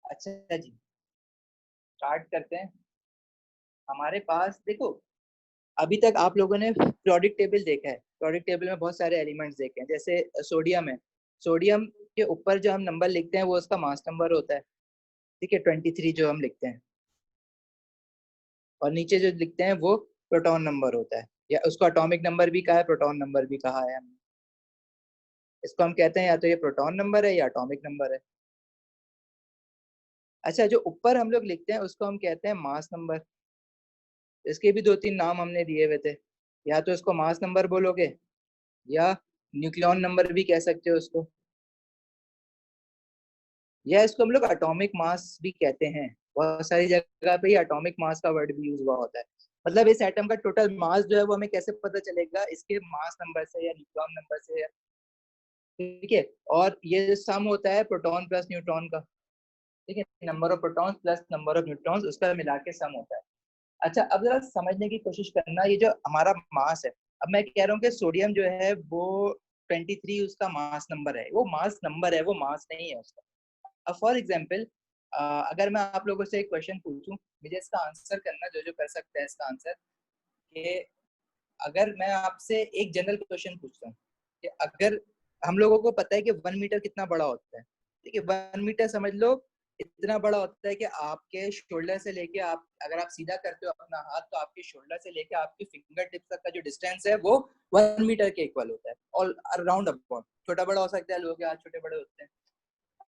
अच्छा जी, स्टार्ट करते हैं। हमारे पास देखो, अभी तक आप लोगों ने प्रोडिक्ट टेबल देखा है। प्रोडिक्ट टेबल में बहुत सारे एलिमेंट्स देखे हैं, जैसे सोडियम है। सोडियम के ऊपर जो हम नंबर लिखते हैं वो उसका मास नंबर होता है, ठीक है, 23 जो हम लिखते हैं। और नीचे जो लिखते हैं वो प्रोटॉन नंबर होता है, या उसको एटॉमिक नंबर भी कहा है, प्रोटॉन नंबर भी कहा है हमने। इसको हम कहते हैं या तो ये प्रोटॉन नंबर है या एटॉमिक नंबर है। अच्छा, जो ऊपर हम लोग लिखते हैं उसको हम कहते हैं मास नंबर। इसके भी दो तीन नाम हमने दिए हुए थे, या तो इसको मास नंबर बोलोगे या न्यूक्लियन नंबर भी कह सकते हो उसको, या इसको हम लोग एटॉमिक मास भी कहते हैं। बहुत सारी जगह पे एटॉमिक मास का वर्ड भी यूज हुआ होता है। मतलब इस एटम का टोटल मास जो है वो हमें कैसे पता चलेगा, इसके मास नंबर से या न्यूक्लियन नंबर से, ठीक है। और ये सम होता है प्रोटॉन प्लस न्यूट्रॉन का, ठीक है, number of protons plus number of neutrons, उसका मिला के सम होता है। अच्छा, अब जरा समझने की कोशिश करना, ये जो हमारा मास है, अब मैं कह रहा हूँ कि सोडियम जो है वो 23 उसका मास नंबर है, वो मास नंबर है, वो मास नहीं है उसका। अब फॉर एग्जाम्पल, अगर मैं आप लोगों से एक क्वेश्चन पूछूं, मुझे इसका आंसर करना, जो जो कर सकता है इसका आंसर, कि अगर मैं आपसे एक जनरल क्वेश्चन पूछता हूँ कि अगर हम लोगों को पता है कि 1 मीटर कितना बड़ा होता है, ठीक है, 1 मीटर समझ लो इतना बड़ा होता है कि आपके शोल्डर से लेके, आप अगर आप सीधा करते हो अपना हाथ, तो आपके शोल्डर से लेके आपके फिंगर टिप तक का जो डिस्टेंस है वो 1 मीटर के इक्वल होता है, और अराउंड अबाउट। छोटा बड़ा हो सकता है, लोगों के हाथ छोटे बड़े होते हैं।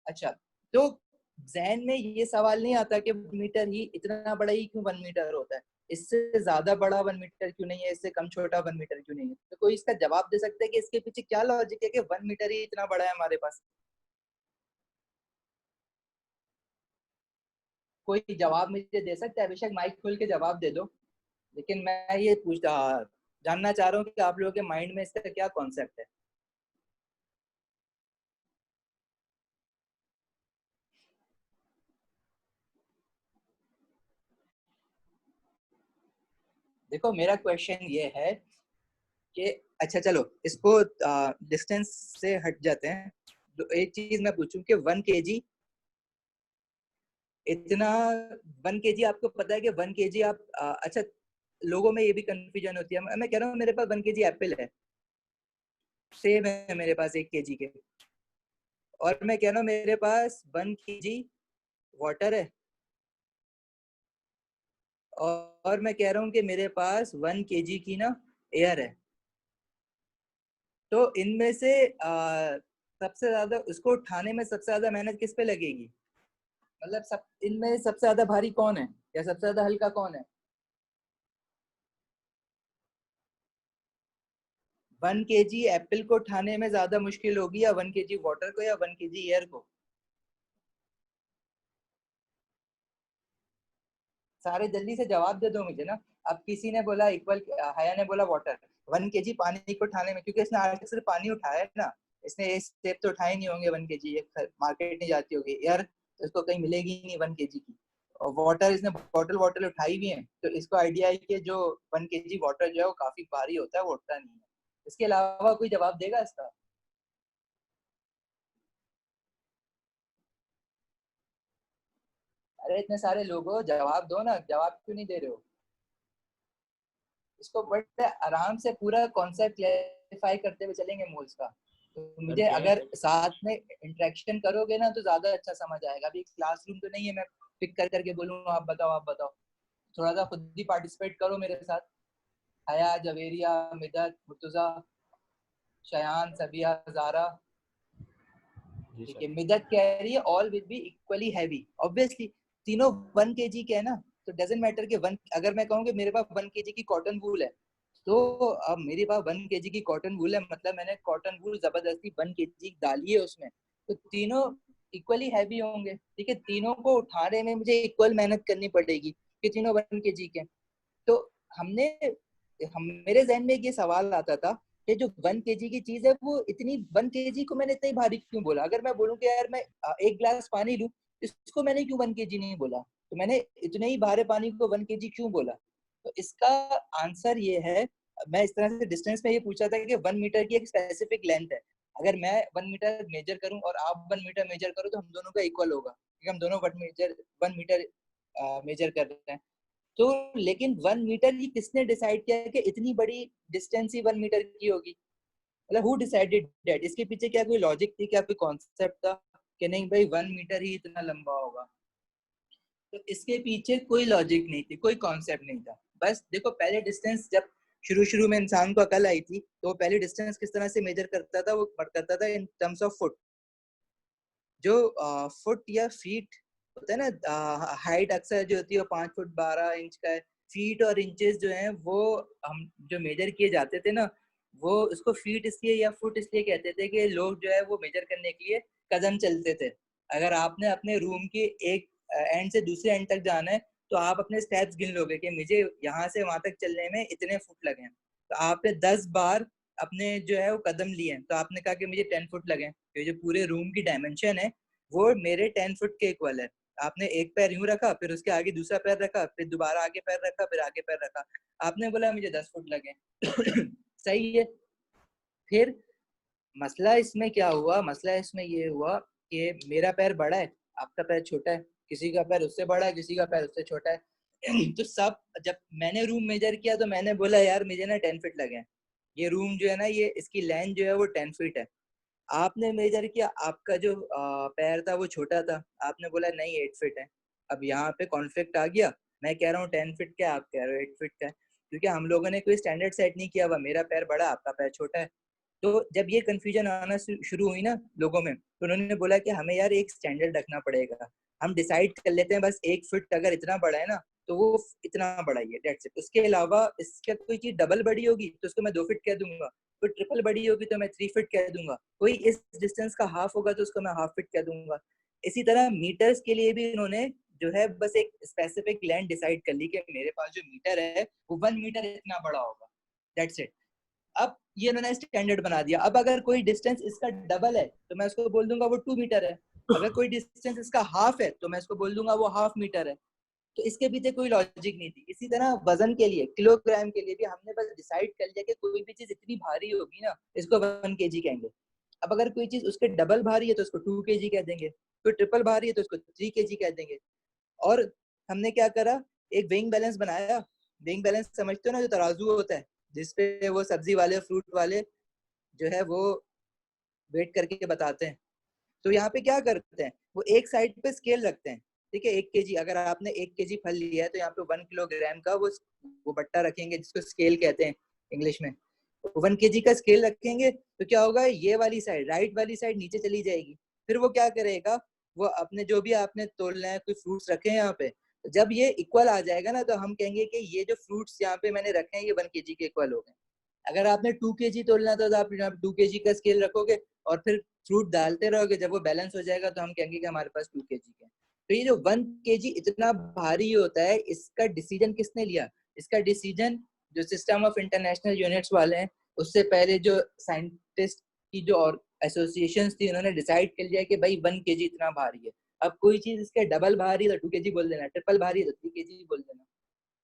अच्छा, तो जहन में ये सवाल नहीं आता कि 1 मीटर ही इतना बड़ा ही क्यों 1 मीटर होता है, इससे ज्यादा बड़ा 1 मीटर क्यों नहीं है, इससे कम छोटा 1 मीटर क्यों नहीं है? तो कोई इसका जवाब दे सकता है कि इसके पीछे क्या लॉजिक है कि 1 मीटर ही इतना बड़ा है हमारे पास? कोई जवाब मुझे दे सकता है? बेशक माइक खोल के जवाब दे दो, लेकिन मैं ये जानना चाह रहा हूँ कि आप लोगों के माइंड में इसका क्या कॉन्सेप्ट है। देखो, मेरा क्वेश्चन ये है कि, अच्छा चलो इसको डिस्टेंस से हट जाते हैं। तो एक चीज मैं पूछूं कि 1 kg इतना, 1 kg आपको पता है कि 1 kg आप अच्छा, लोगों में ये भी कंफ्यूजन होती है। मैं कह रहा हूँ मेरे पास 1 kg एप्पल है, सेब है मेरे पास 1 kg के, और मैं कह रहा हूँ मेरे पास 1 kg वाटर है, और मैं कह रहा हूँ कि मेरे पास 1 kg की ना एयर है। तो इनमें से सबसे ज्यादा उसको उठाने में सबसे ज्यादा मेहनत किस पे लगेगी? मतलब सब इनमें सबसे ज्यादा भारी कौन है, या सबसे ज्यादा हल्का कौन है? 1 kg एप्पल को उठाने में ज्यादा मुश्किल होगी, या 1 kg वाटर को, या 1 kg एयर को? सारे जल्दी से जवाब दे दो मुझे ना। अब किसी ने बोला इक्वल, हया ने बोला वाटर। 1 kg पानी को उठाने में, क्योंकि इसने आज तक सिर्फ पानी उठाया है ना, इसने ये स्टेप तो उठाए नहीं होंगे 1 kg, मार्केट नहीं जाती होगी यार, तो इसको कहीं मिलेगी ही नहीं 1 kg की। और वाटर इसने बॉटल वॉटल उठाई भी है, तो इसको आइडिया है कि जो 1 kg वाटर जो है वो काफी भारी होता है, वो उठता नहीं है। इसके अलावा कोई जवाब देगा इसका? अरे इतने सारे लोग हो, जवाब दो ना, जवाब क्यों नहीं दे रहे हो? इसको बड़े आराम से पूरा कॉन्सेप्ट क्लैरिफाई करते हुए चलेंगे मोल्स का। तो मुझे अगर साथ में इंटरेक्शन करोगे ना तो ज्यादा अच्छा समझ आएगा। अभी क्लासरूम तो नहीं है, मैं पिक कर करके बोलूंगा आप बताओ आप बताओ। थोड़ा सा खुद ही पार्टिसिपेट करो मेरे साथ। हया, जवेरिया, मिदत, मुर्तुजा, शयान, सबिया, जारा। ठीक है, मिदत कह रही है all will be equally heavy, obviously तीनों 1 kg के है ना, तो डजेंट मैटर कि वन, अगर मैं कहूँ कि मेरे पास 1 kg की कॉटन वूल है, तो अब मेरे पास 1 kg की कॉटन वूल है, मतलब मैंने कॉटन वूल जबरदस्ती 1 kg डाली है उसमें, तो तीनों इक्वली हैवी होंगे, ठीक है, तीनों को उठाने में मुझे इक्वल मेहनत करनी पड़ेगी कि तीनों 1 kg के। तो हमने हम मेरे जहन में ये सवाल आता था कि जो 1 kg की चीज है वो इतनी, 1 kg को मैंने इतनी भारी क्यों बोला? अगर मैं बोलूँ कि यार मैं एक गिलास पानी लूं, इसको मैंने क्यों 1 kg नहीं बोला? तो मैंने इतने ही भारे पानी को 1 kg क्यों बोला? तो इसका आंसर ये है, मैं इस तरह से डिस्टेंस में ये पूछा था कि 1 मीटर की एक स्पेसिफिक लेंथ है, अगर मैं 1 मीटर मेजर करूं और आप 1 मीटर मेजर करो तो हम दोनों का इक्वल होगा। कि हम दोनों 1 मीटर मेजर कर रहे हैं। तो लेकिन 1 मीटर ही किसने डिसाइड किया कि इतनी बड़ी डिस्टेंस ही 1 मीटर की होगी? मतलब हु डिसाइडेड दैट? इसके पीछे क्या कोई लॉजिक थी, क्या कोई कॉन्सेप्ट था कि नहीं भाई 1 मीटर ही इतना लंबा होगा? तो इसके पीछे कोई लॉजिक नहीं थी, कोई कॉन्सेप्ट नहीं था। बस देखो, पहले डिस्टेंस जब शुरू शुरू में इंसान को अकल आई थी, तो वो पहले डिस्टेंस किस तरह से मेजर करता था? वो करता था इन टर्म्स ऑफ फुट। जो फुट या फीट होता है ना, हाइट अक्सर जो होती है वो 5 फुट 12 इंच का है। फीट और इंचेस जो है वो हम जो मेजर किए जाते थे ना, वो उसको फीट इसलिए या फुट इसलिए कहते थे कि लोग जो है वो मेजर करने के लिए कदम चलते थे। अगर आपने अपने रूम के एक एंड से दूसरे एंड तक जाना है, तो आप अपने स्टेप्स गिन लोगे कि मुझे यहाँ से वहां तक चलने में इतने फुट लगे हैं। तो आपने 10 बार अपने जो है वो कदम लिए हैं, तो आपने कहा कि मुझे 10 फुट लगे। ये जो पूरे रूम की डायमेंशन है वो मेरे 10 फुट के इक्वल है। आपने एक पैर यूं रखा, फिर उसके आगे दूसरा पैर रखा, फिर दोबारा आगे पैर रखा, फिर आगे पैर रखा, आपने बोला मुझे 10 फुट लगे। सही है। फिर मसला इसमें क्या हुआ? मसला इसमें ये हुआ कि मेरा पैर बड़ा है, आपका पैर छोटा है, किसी का पैर उससे बड़ा है, किसी का पैर उससे छोटा है। तो सब, जब मैंने रूम मेजर किया तो मैंने बोला यार मुझे ना 10 फीट लगे हैं, ये रूम जो है ना, ये इसकी लेंथ जो है वो 10 फीट है। आपने मेजर किया, आपका जो पैर था वो छोटा था, आपने बोला नहीं 8 फीट है। अब यहाँ पे कॉन्फ्लिक्ट आ गया। मैं कह रहा हूँ 10 फीट का, आप कह रहे हो 8 फीट का है, क्योंकि हम लोगों ने कोई स्टैंडर्ड सेट नहीं किया हुआ। मेरा पैर बड़ा, आपका पैर छोटा है। तो जब ये कंफ्यूजन आना शुरू हुई ना लोगों में, तो उन्होंने बोला कि हमें यार एक स्टैंडर्ड रखना पड़ेगा। हम डिसाइड कर लेते हैं बस 1 फीट अगर इतना बड़ा है ना, तो वो इतना बड़ा ही है, डेट्स इट। उसके अलावा इसका कोई चीज डबल बड़ी होगी तो उसको मैं 2 फीट कह दूंगा, कोई ट्रिपल बड़ी होगी तो मैं 3 फीट कह दूंगा, कोई इस डिस्टेंस का हाफ होगा तो उसको मैं हाफ फीट कह दूंगा। इसी तरह मीटर्स के लिए भी इन्होंने जो है बस एक स्पेसिफिक लेंथ डिसाइड कर ली कि मेरे पास जो मीटर है वो 1 मीटर इतना बड़ा होगा, दैट्स इट। अब ये उन्होंने स्टैंडर्ड बना दिया। अब अगर कोई डिस्टेंस इसका डबल है तो मैं उसको बोल दूंगा वो 2 मीटर है। अगर कोई डिस्टेंस इसका हाफ है तो मैं इसको बोल दूंगा वो हाफ मीटर है। तो इसके पीछे कोई लॉजिक नहीं थी। इसी तरह वजन के लिए, किलोग्राम के लिए भी हमने बस डिसाइड कर लिया कि कोई भी चीज इतनी भारी होगी ना, इसको 1 kg कहेंगे। अब अगर कोई चीज उसके डबल भारी है तो उसको 2 kg कह देंगे, कोई ट्रिपल भारी है तो उसको 3 kg कह देंगे। और हमने क्या करा, एक वेइंग बैलेंस बनाया। वेइंग बैलेंस समझते हो ना, जो तराजू होता है जिसपे वो सब्जी वाले फ्रूट वाले जो है वो वेट करके बताते हैं। तो यहाँ पे क्या करते हैं, वो एक साइड पे स्केल रखते हैं। ठीक है, 1 kg, अगर आपने 1 kg फल लिया है तो यहाँ पे 1 किलोग्राम का वो बट्टा रखेंगे जिसको स्केल कहते हैं इंग्लिश में। 1 kg का स्केल रखेंगे तो क्या होगा, ये वाली साइड, राइट वाली साइड नीचे चली जाएगी। फिर वो क्या करेगा, वो अपने जो भी आपने तोलना है, कोई फ्रूट्स रखे हैं यहाँ पे, तो जब ये इक्वल आ जाएगा ना, तो हम कहेंगे कि ये जो फ्रूट्स यहाँ पे मैंने रखे हैं ये 1 kg के इक्वल हो गए। अगर आपने 2 kg तोलना था तो आप यहाँ पे 2 kg का स्केल रखोगे और फिर फ्रूट डालते रहोगे। जब वो बैलेंस हो जाएगा तो हम कहेंगे कि हमारे पास 2 kg है। तो ये जो 1 kg इतना भारी होता है, इसका डिसीजन किसने लिया? इसका डिसीजन जो सिस्टम ऑफ इंटरनेशनल यूनिट्स वाले हैं, उससे पहले जो साइंटिस्ट की जो और एसोसिएशन थी, उन्होंने डिसाइड कर लिया कि भाई 1 kg इतना भारी है। अब कोई चीज इसके डबल भारी है तो 2 kg बोल देना, ट्रिपल भारी है तो 3 kg बोल देना।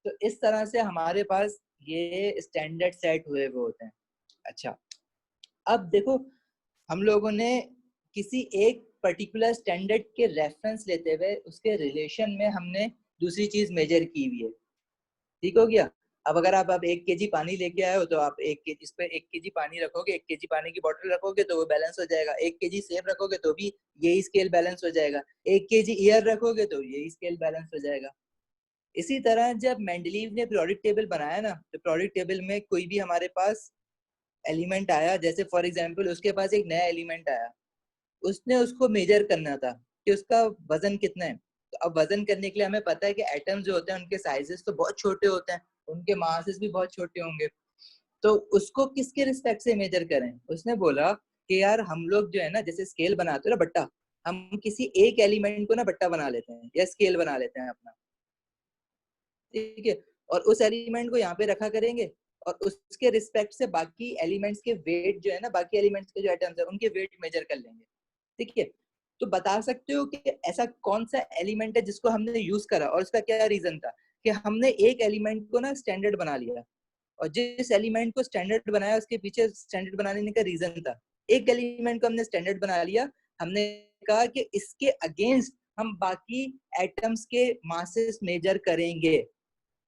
तो इस तरह से हमारे पास ये स्टैंडर्ड सेट हुए हुए होते हैं। अच्छा, अब देखो, हम लोगों ने किसी एक पर्टिकुलर स्टैंडर्ड के रेफरेंस लेते हुए उसके रिलेशन में हमने दूसरी चीज मेजर की हुई है। ठीक हो गया? अब अगर आप 1 kg पानी लेके आए हो तो आप 1 kg, इस पे 1 kg पानी रखोगे, 1 kg पानी की बोतल रखोगे तो वो बैलेंस हो जाएगा। 1 kg सेब रखोगे तो भी यही स्केल बैलेंस हो जाएगा। 1 kg ईयर रखोगे तो यही स्केल बैलेंस हो जाएगा। इसी तरह जब मेंडलीव ने पीरियोडिक टेबल बनाया ना, तो पीरियोडिक टेबल में कोई भी हमारे पास एलिमेंट आया, जैसे फॉर एग्जांपल उसके पास एक नया एलिमेंट आया, उसने उसको मेजर करना था कि उसका वजन कितना है। तो अब वजन करने के लिए हमें पता है कि एटम्स जो होते हैं उनके साइजेस तो बहुत छोटे होते हैं, उनके मासेस भी बहुत छोटे होंगे। तो उसको किसके रिस्पेक्ट से मेजर करें? उसने बोला कि यार हम लोग जो है ना, जैसे स्केल बनाते हैं ना बट्टा, हम किसी एक एलिमेंट को ना बट्टा बना लेते हैं या स्केल बना लेते हैं अपना। ठीक है, और उस एलिमेंट को यहाँ पे रखा करेंगे और उसके रिस्पेक्ट से बाकी एलिमेंट्स के वेट जो है ना, बाकी एलिमेंट्स के जो एटम्स है उनके वेट मेजर कर लेंगे। ठीक है, तो बता सकते हो कि ऐसा कौन सा एलिमेंट है जिसको हमने यूज करा और उसका क्या रीजन था? कि हमने एक एलिमेंट को ना स्टैंडर्ड बना लिया, और जिस एलिमेंट को स्टैंडर्ड बनाया उसके पीछे स्टैंडर्ड बनाने का रीजन था। एक एलिमेंट को हमने स्टैंडर्ड बना लिया, हमने कहा कि इसके अगेंस्ट हम बाकी एटम्स के मासेस मेजर करेंगे।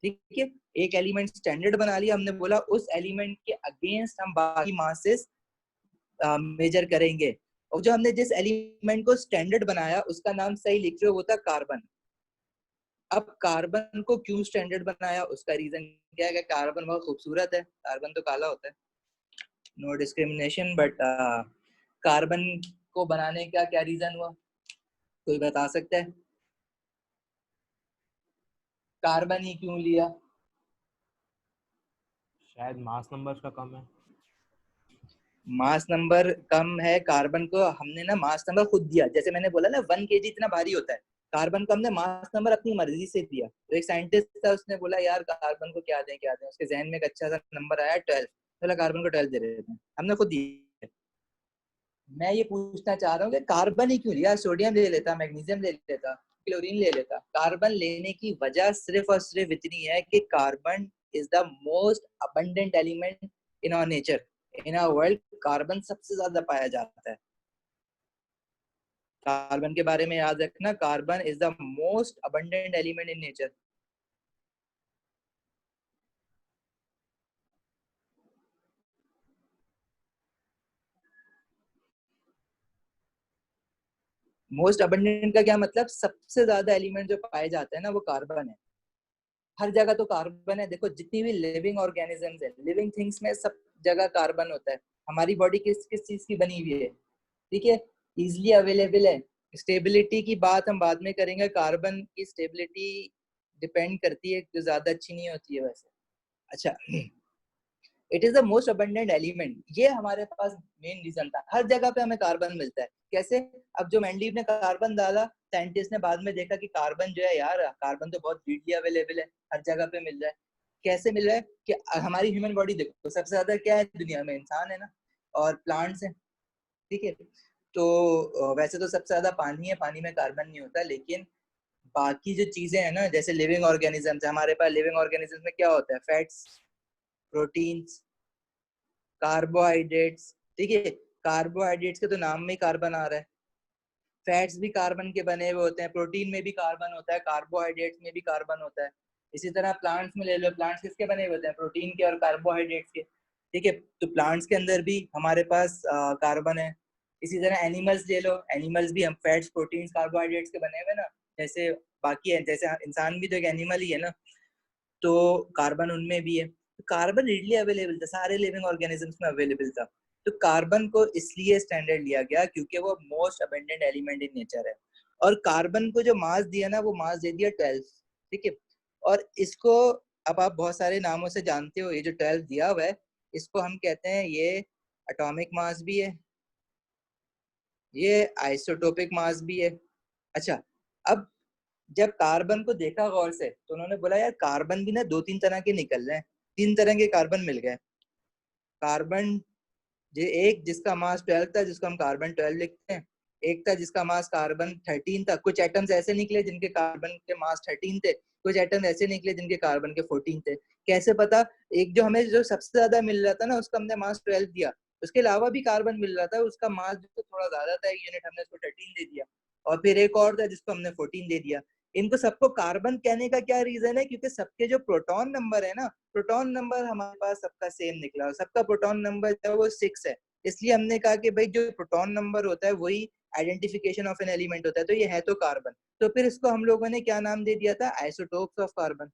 ठीक है, एक एलिमेंट स्टैंडर्ड बना लिया हमने, बोला उस एलिमेंट के अगेंस्ट हम बाकी मासेस मेजर करेंगे। और जो हमने जिस एलिमेंट को स्टैंडर्ड बनाया उसका नाम सही लिख रहे हो, वो था कार्बन। अब कार्बन को क्यों स्टैंडर्ड बनाया, उसका रीजन क्या है कि कार्बन बहुत खूबसूरत है, कार्बन तो काला होता है, नो डिस्क्रिमिनेशन, बट कार्बन को बनाने का क्या रीजन हुआ, कोई बता सकता है? कार्बन ही क्यों लिया? शायद मास नंबर उसका कम है। मास नंबर कम है, कार्बन को हमने ना मास नंबर खुद दिया, जैसे मैंने बोला ना 1 kg इतना भारी होता है, कार्बन को हमने मास नंबर अपनी मर्जी से दिया। तो एक साइंटिस्ट था, उसने बोला यार कार्बन को क्या दें क्या दें, उसके जहन में एक अच्छा सा नंबर आया 12, बोला कार्बन को 12 दे देते हैं, हमने खुद दिया। मैं ये पूछना चाह रहा हूँ कि कार्बन ही क्यों लिया, सोडियम ले लेता, मैग्नीशियम ले लेता, क्लोरीन ले लेता। कार्बन लेने की वजह सिर्फ और सिर्फ इतनी है कि carbon is the most abundant element in our nature, in our world. Carbon सबसे ज्यादा पाया जाता है। कार्बन के बारे में याद रखना, carbon is the most abundant element in nature. Most abundant का क्या मतलब, सबसे ज्यादा एलिमेंट जो पाए जाते हैं ना वो कार्बन है। हर जगह तो कार्बन है, देखो जितनी भी लिविंग ऑर्गेनिजम्स है, लिविंग थिंग्स में सब जगह कार्बन होता है। हमारी बॉडी किस किस चीज की बनी हुई है, ठीक है, इजिली अवेलेबल है। स्टेबिलिटी की बात हम बाद में करेंगे, कार्बन की स्टेबिलिटी डिपेंड करती है, जो ज्यादा अच्छी नहीं होती है वैसे। अच्छा, it is the most abundant element, ये हमारे पास मेन रीजन था। हर जगह पे हमें कार्बन मिलता है, कैसे? अब जो मेंडलीव ने कार्बन डाला, साइंटिस्ट ने बाद में देखा कि कार्बन जो है यार, कार्बन तो बहुत रीडली अवेलेबल है, हर जगह पे मिल रहा है। कैसे मिल रहा है कि हमारी ह्यूमन बॉडी देखो, सबसे ज्यादा क्या है दुनिया में, इंसान है ना, और प्लांट्स है, ठीक है। तो वैसे तो सबसे ज्यादा पानी है, पानी में कार्बन नहीं होता, लेकिन बाकी जो चीजें हैं ना, जैसे लिविंग ऑर्गेनिजम्स है, हमारे पास लिविंग ऑर्गेनिजम्स में क्या होता है, फैट्स, प्रोटीन्स, कार्बोहाइड्रेट्स, ठीक है। कार्बोहाइड्रेट्स के तो नाम में ही कार्बन आ रहा है। फैट्स भी कार्बन के बने हुए होते हैं, प्रोटीन में भी कार्बन होता है, कार्बोहाइड्रेट्स में भी कार्बन होता है। इसी तरह प्लांट्स में ले लो, प्लांट्स किसके बने हुए होते हैं, प्रोटीन के और कार्बोहाइड्रेट्स के, ठीक है। तो प्लांट्स के अंदर भी हमारे पास कार्बन है। इसी तरह एनिमल्स ले लो, एनिमल्स भी हम फैट्स, प्रोटीन, कार्बोहाइड्रेट्स के बने हुए ना, जैसे बाकी है, जैसे इंसान भी तो एक एनिमल ही है ना, तो कार्बन उनमें भी है। तो कार्बन इडली अवेलेबल था, सारे लिविंग ऑर्गेनिजम्स में अवेलेबल था। तो कार्बन को इसलिए स्टैंडर्ड लिया गया क्योंकि वो most abundant element in nature है। और कार्बन को जो मास दिया ना, वो मास दे दिया 12, ठीक है। और इसको अब आप बहुत सारे नामों से जानते हो, ये जो 12 दिया हुआ है, इसको हम कहते हैं, ये एटॉमिक मास भी है, ये आइसोटोपिक मास भी है। अच्छा, अब जब कार्बन को देखा गौर से, तो उन्होंने बोला यार कार्बन भी ना दो तीन तरह के निकल रहे हैं, 3 तरह के कार्बन मिल गए। कार्बन एक जिसका मास 12 था, जिसको हम कार्बन 12 लिखते हैं। एक था जिसका मास कार्बन 13 था। कुछ एटम्स ऐसे निकले जिनके कार्बन के मास 13 थे, कुछ एटम ऐसे निकले जिनके कार्बन के 14 थे। कैसे पता? एक जो हमें जो सबसे ज्यादा मिल रहा था ना, उसका हमने मास 12 दिया, उसके अलावा भी कार्बन मिल रहा था, उसका मास जो थोड़ा ज्यादा था, 1 यूनिट, हमने उसको 13 दे दिया। और फिर एक और था जिसको हमने 14 दे दिया। इनको सबको कार्बन कहने का क्या रीजन है, क्योंकि सबके जो प्रोटॉन नंबर है ना, प्रोटॉन नंबर हमारे पास सबका सेम निकला, और सबका प्रोटॉन नंबर जो है वो 6 है। इसलिए हमने कहा कि भाई जो प्रोटॉन नंबर होता है वही आइडेंटिफिकेशन ऑफ एन एलिमेंट होता है, तो ये है तो कार्बन। तो फिर इसको हम लोगों ने क्या नाम दे दिया था, आइसोटोप्स ऑफ कार्बन।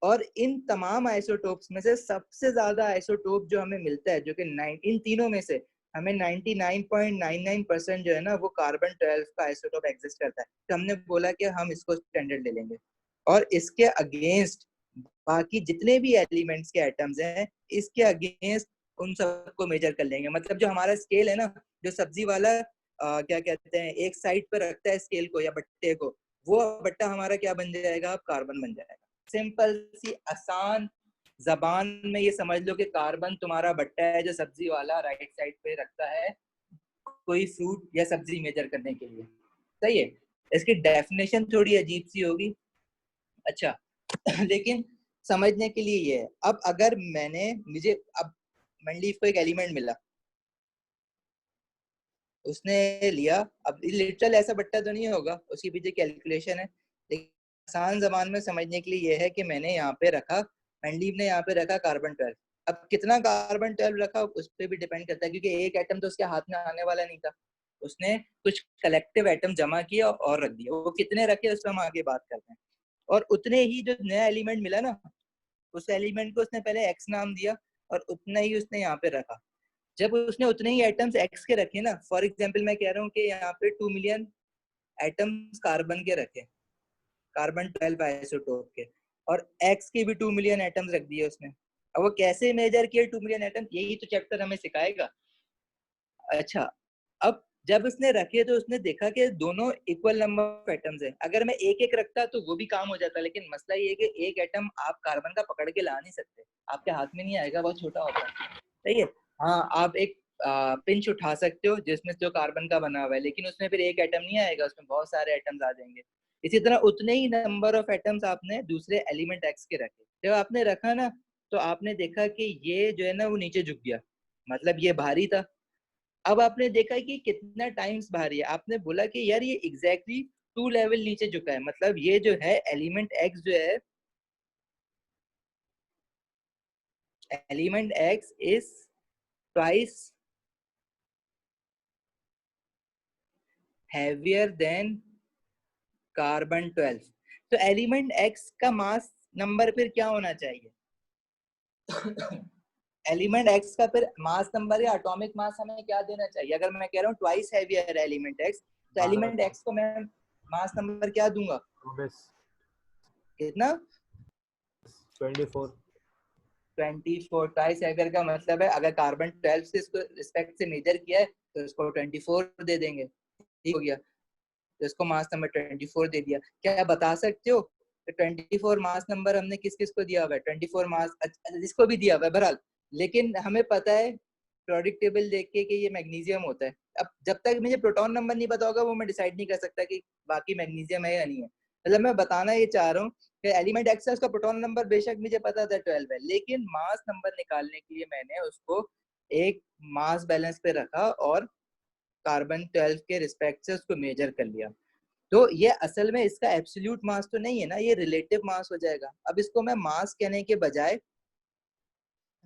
और इन तमाम आइसोटोप्स में से सबसे ज्यादा आइसोटोप जो हमें मिलता है, जो कि इन तीनों में से हमें 99.99% जो है ना, वो कार्बन 12 का आइसोटोप एग्जिस्ट करता है। तो हमने बोला कि हम इसको स्टैंडर्ड ले लेंगे, और इसके अगेंस्ट बाकी जितने भी एलिमेंट्स के एटम्स हैं, इसके अगेंस्ट उन सबको मेजर कर लेंगे। मतलब जो हमारा स्केल है ना, जो सब्जी वाला क्या कहते हैं, एक साइड पर रखता है स्केल को या बट्टे को, वो बट्टा हमारा क्या बन जाएगा, अब कार्बन बन जाएगा। सिंपल सी आसान जबान में ये समझ लो कि कार्बन तुम्हारा बट्टा है जो सब्जी वाला राइट साइड पे रखता है कोई फ्रूट या सब्जी मेजर करने के लिए। सही है। इसकी डेफिनेशन थोड़ी अजीब सी होगी, अच्छा, लेकिन समझने के लिए ये है। अब अगर मैंने मुझे अब मंडलीफ को एक एलिमेंट मिला, उसने लिया, अब लिटरल ऐसा बट्टा तो नहीं होगा, उसके पीछे कैलकुलेशन है, लेकिन आसान जबान में समझने के लिए यह है कि मैंने यहाँ पे रखा, मैंडलीव ने यहाँ पे रखा कार्बन 12। अब कितना कार्बन 12 रखा उस पर भी डिपेंड करता है, क्योंकि एक एटम तो उसके हाथ में आने वाला नहीं था, उसने कुछ कलेक्टिव एटम जमा किया और रख दिया। वो कितने रखे उस पर हम आगे बात करते हैं। और उतने ही जो नया एलिमेंट मिला ना, उस एलिमेंट को उसने पहले एक्स नाम दिया और उतना ही उसने यहाँ पे रखा। जब उसने उतने ही एटम्स एक्स के रखे ना, फॉर एग्जांपल मैं कह रहा हूँ कि यहाँ पे 2 मिलियन एटम्स कार्बन के रखे, कार्बन 12 आइसोटोप के, और एक्स के भी 2 मिलियन एटम्स रख दिए उसने। अब वो कैसे मेजर किए 2 मिलियन एटम्स, यही तो चैप्टर हमें सिखाएगा। अच्छा, अब जब उसने रखे तो उसने देखा कि दोनों इक्वल नंबर ऑफ एटम्स है। अगर मैं एक एक रखता तो वो भी काम हो जाता, लेकिन मसला ये है कि एक एटम आप कार्बन का पकड़ के ला नहीं सकते, आपके हाथ में नहीं आएगा, बहुत छोटा होता है। सही है। हाँ, आप एक पिंच उठा सकते हो जिसमें जो कार्बन का बना हुआ है, लेकिन उसमें फिर एक एटम नहीं आएगा, उसमें बहुत सारे एटम्स आ जाएंगे। इसी तरह उतने ही नंबर ऑफ एटम्स आपने दूसरे एलिमेंट एक्स के रखे। जब आपने रखा ना, तो आपने देखा कि ये जो है ना वो नीचे झुक गया, मतलब ये भारी था। अब आपने देखा कि कितना टाइम्स भारी है, आपने बोला कि यार ये एग्जैक्टली 2 लेवल नीचे झुका है, मतलब ये जो है एलिमेंट एक्स जो है, element x is twice heavier than carbon 12। तो एलिमेंट एक्स का मास नंबर फिर क्या होना चाहिए? एलिमेंट एक्स का फिर मास नंबर या एटॉमिक मास हमें क्या देना चाहिए? अगर मैं कह रहा हूँ ट्वाइस हैवियर एलिमेंट एक्स, तो एलिमेंट 12 एक्स को मैं मास नंबर क्या दूंगा? 24 कितना? 24। 24। ट्वाइस हैवियर का मतलब है अगर कार्बन 12 से इसको रिस्पेक्ट से मेजर किया है तो इसको 24 दे देंगे। ठीक हो गया, तो इसको मास नंबर 24 दे दिया। क्या बता सकते हो तो 24 मास नंबर हमने किस किस को दिया हुआ है? 24 मास जिसको भी दिया हुआ है बहरहाल, लेकिन हमें पता है प्रोडिक्ट टेबल देख के कि ये मैग्नीशियम होता है। अब जब तक मुझे प्रोटॉन नंबर नहीं पता होगा वो मैं डिसाइड नहीं कर सकता कि बाकी मैग्नीशियम है या नहीं है। मतलब मैं बताना ये चाह रहा हूँ कि एलिमेंट एक्स है, उसका प्रोटॉन नंबर बेशक मुझे पता था 12 है, लेकिन मास नंबर निकालने के लिए मैंने उसको एक मास बैलेंस पे रखा और कार्बन 12 के रिस्पेक्ट से उसको मेजर कर लिया। तो ये असल में इसका एब्सोल्यूट मास तो नहीं है ना, ये रिलेटिव मास हो जाएगा। अब इसको मैं मास कहने के बजाय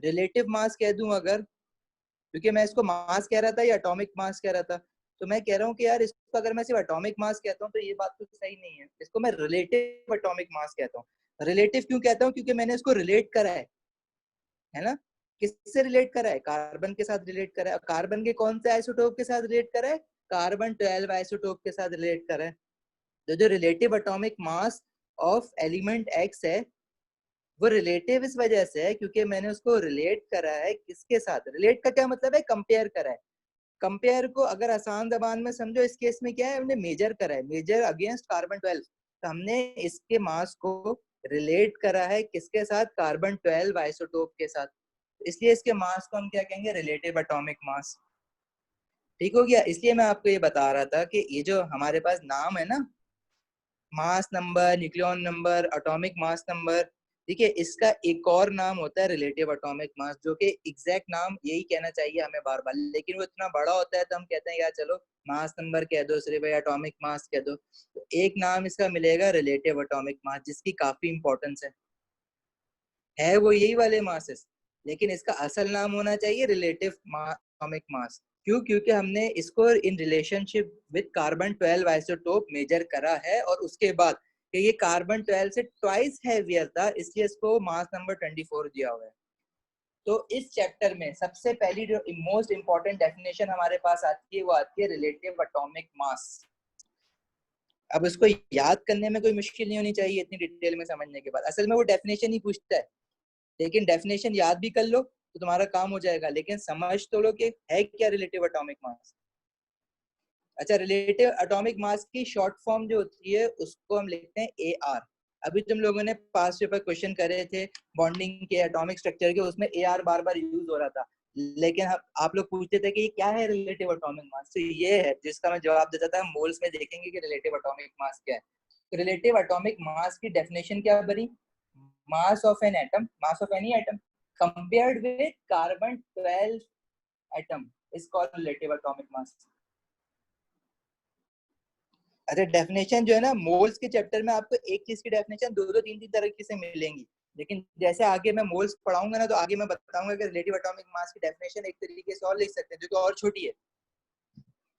रिलेटिव मास कह दूं अगर, क्योंकि मैं इसको मास कह रहा था या एटॉमिक मास कह रहा था, तो मैं कह रहा हूँ कि यार इसको अगर मैं सिर्फ एटॉमिक मास कहता हूँ तो ये बात तो सही नहीं है, इसको मैं रिलेटिव एटॉमिक मास कहता हूँ। रिलेटिव क्यों कहता हूँ? क्योंकि मैंने इसको रिलेट करा है ना। किससे रिलेट करा है? कार्बन के साथ रिलेट करा है। कार्बन के कौन से आइसोटोप के साथ रिलेट करा है? कार्बन 12 आइसोटोप के साथ रिलेट करा है। तो जो relative atomic mass of element x है वो रिलेटिव इस वजह से है क्योंकि मैंने उसको रिलेट करा है किसके साथ? रिलेट का क्या मतलब है? कंपेयर करा है। कंपेयर को अगर आसान जबान में समझो, इस केस में क्या है, हमने मेजर करा है, मेजर अगेंस्ट कार्बन 12। तो हमने इसके मास को रिलेट करा है किसके साथ? कार्बन 12 आइसोटोप के साथ। इसलिए इसके मास को हम क्या कहेंगे? रिलेटिव एटॉमिक मास। ठीक हो गया। इसलिए मैं आपको ये बता रहा था कि ये जो हमारे पास नाम है ना, mass number, nucleon number, atomic mass number, ठीक है, इसका एक और नाम होता है रिलेटिव एटॉमिक मास, जो कि एग्जैक्ट नाम यही कहना चाहिए हमें बार बार, लेकिन वो इतना बड़ा होता है तो हम कहते हैं यार चलो मास नंबर कह दो, सिर्फ एटॉमिक मास कह दो। तो एक नाम इसका मिलेगा रिलेटिव एटॉमिक मास, जिसकी काफी इंपॉर्टेंस है वो यही वाले मासेस, लेकिन इसका असल नाम होना चाहिए रिलेटिव एटॉमिक मास। क्यों? क्योंकि हमने इसको in relationship with carbon 12 isotope measure करा है, और उसके बाद कि ये कार्बन 12 से ट्वाइस हैवियर था, इसलिए इसको मास नंबर 24 दिया हुआ है। तो इस चैप्टर में सबसे पहली जो मोस्ट इंपॉर्टेंट डेफिनेशन हमारे पास आती है वो आती है रिलेटिव एटॉमिक मास। अब इसको याद करने में कोई मुश्किल नहीं होनी चाहिए इतनी डिटेल में समझने के बाद। असल में वो डेफिनेशन ही पूछता है, लेकिन डेफिनेशन याद भी कर लो तो तुम्हारा काम हो जाएगा, लेकिन समझ तो लो कि है क्या रिलेटिव एटॉमिक मास। अच्छा, रिलेटिव एटॉमिक मास की शॉर्ट फॉर्म जो होती है उसको हम लिखते हैं AR। अभी तुम लोगों ने पास पेपर क्वेश्चन करे थे बॉन्डिंग के, एटॉमिक स्ट्रक्चर के, उसमें AR बार बार यूज हो रहा था, लेकिन आप लोग पूछते थे कि ये क्या है रिलेटिव एटॉमिक मास, तो ये है जिसका मैं जवाब देता था। मोल्स में देखेंगे कि रिलेटिव एटॉमिक मास क्या है। तो रिलेटिव एटॉमिक मास की डेफिनेशन क्या बनी? mass of an atom, mass of any atom compared with carbon 12 atom is called relative atomic mass। अच्छा डेफिनेशन जो है ना, मोल्स के चैप्टर में आपको एक चीज की डेफिनेशन दो दो तीन तीन तरीके से मिलेंगी, लेकिन जैसे आगे मैं मोल्स पढ़ाऊंगा ना तो आगे मैं बताऊंगा कि रिलेटिव एटॉमिक मास की डेफिनेशन एक तरीके से और लिख सकते हैं जो कि और छोटी है,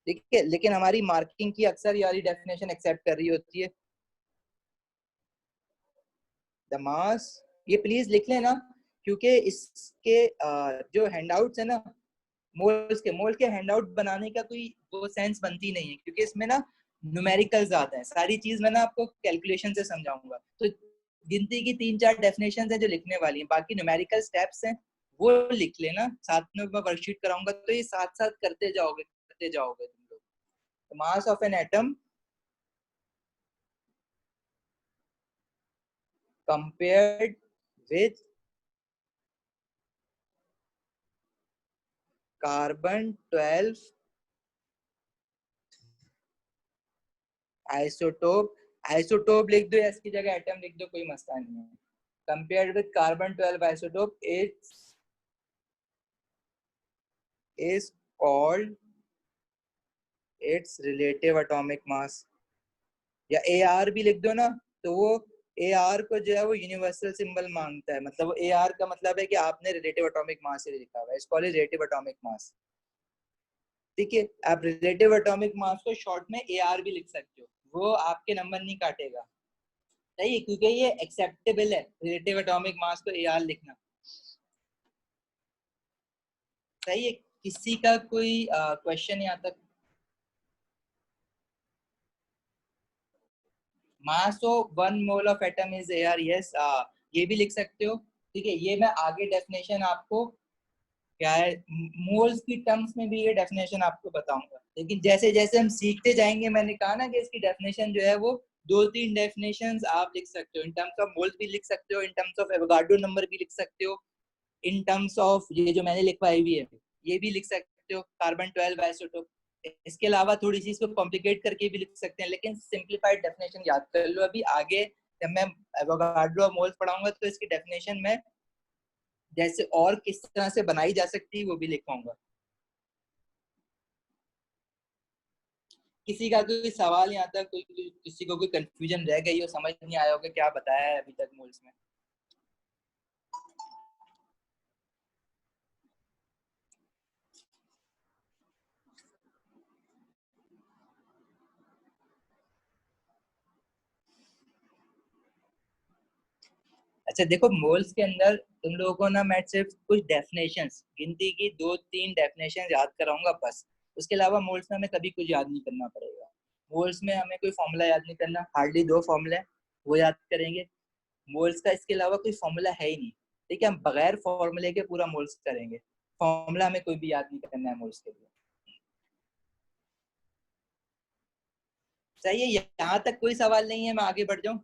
ठीक है, लेकिन हमारी मार्किंग की अक्सर ये वाली डेफिनेशन एक्सेप्ट कर रही होती है। द मास, ये प्लीज लिख लेना, क्योंकि इसके जो हैंडआउट्स है ना, मोल के हैंडआउट बनाने का कोई वो सेंस बनती नहीं है, क्योंकि इसमें ना न्यूमेरिकल्स आते हैं, सारी चीज मैं ना आपको कैलकुलेशन से समझाऊंगा। तो गिनती की तीन चार डेफिनेशंस हैं जो लिखने वाली हैं, बाकी न्यूमेरिकल स्टेप्स हैं वो लिख लेना, साथ में मैं वर्कशीट कराऊंगा तो ये साथ साथ करते जाओगे तुम लोग। मास of an atom compared with carbon 12 isotope, isotope लिख दो या इसकी जगह एटम लिख दो, कोई मसला नहीं है। compared with carbon 12 isotope it is called its relative atomic mass, या AR भी लिख दो ना, तो वो AR को जो है वो यूनिवर्सल सिंबल मांगता है, मतलब AR का मतलब है कि आपने रिलेटिव एटॉमिक मास से लिखा हुआ है, इसको रिलेटिव एटॉमिक मास, ठीक है। आप रिलेटिव एटॉमिक मास को शॉर्ट में AR भी लिख सकते हो, वो आपके नंबर नहीं काटेगा, सही है, क्योंकि ये एक्सेप्टेबल है रिलेटिव एटॉमिक मास को AR लिखना, सही है। किसी का कोई क्वेश्चन यहाँ तक? Mass of one mole of atom is AR, yes, ये भी लिख सकते हो, ठीक है। ये मैं आगे डेफिनेशन आपको क्या है मोल्स की टर्म्स में भी ये डेफिनेशन आपको बताऊंगा, लेकिन जैसे जैसे हम सीखते जाएंगे, मैंने कहा ना कि इसकी डेफिनेशन जो है वो दो तीन डेफिनेशंस आप लिख सकते हो, इन टर्म्स ऑफ मोल्स भी लिख सकते हो, in terms of Avogadro number भी लिख सकते हो, इन टर्म्स ऑफ ये जो मैंने लिखवाई हुई है ये भी लिख सकते हो, कार्बन 12 आइसोटोप। इसके अलावा थोड़ी सी इसको कॉम्प्लिकेट करके भी लिख सकते हैं, लेकिन सिंप्लीफाइड डेफिनेशन याद कर लो। अभी आगे जब मैं एवोगाड्रो और मोल्स पढ़ाऊंगा तो इसकी डेफिनेशन में जैसे और किस तरह से बनाई जा सकती है वो भी लिखवाऊंगा। किसी का कोई सवाल यहाँ तक, कोई किसी को कोई कंफ्यूजन रह गई हो, समझ नहीं आया होगा क्या बताया है अभी तक मोल्स में? अच्छा देखो, मोल्स के अंदर तुम लोगों को ना मैं सिर्फ कुछ डेफिनेशंस, गिनती की दो तीन डेफिनेशन याद कराऊंगा बस, उसके अलावा मोल्स में हमें कभी कुछ याद नहीं करना पड़ेगा। मोल्स में हमें कोई फॉर्मूला याद नहीं करना, हार्डली दो फॉर्मूले वो याद करेंगे मोल्स का, इसके अलावा कोई फॉर्मूला है ही नहीं, ठीक है। हम बगैर फॉर्मूले के पूरा मोल्स करेंगे, फॉर्मूला हमें कोई भी याद नहीं करना है मोल्स के लिए, सही है। यहाँ तक कोई सवाल नहीं है, मैं आगे बढ़ जाऊँ?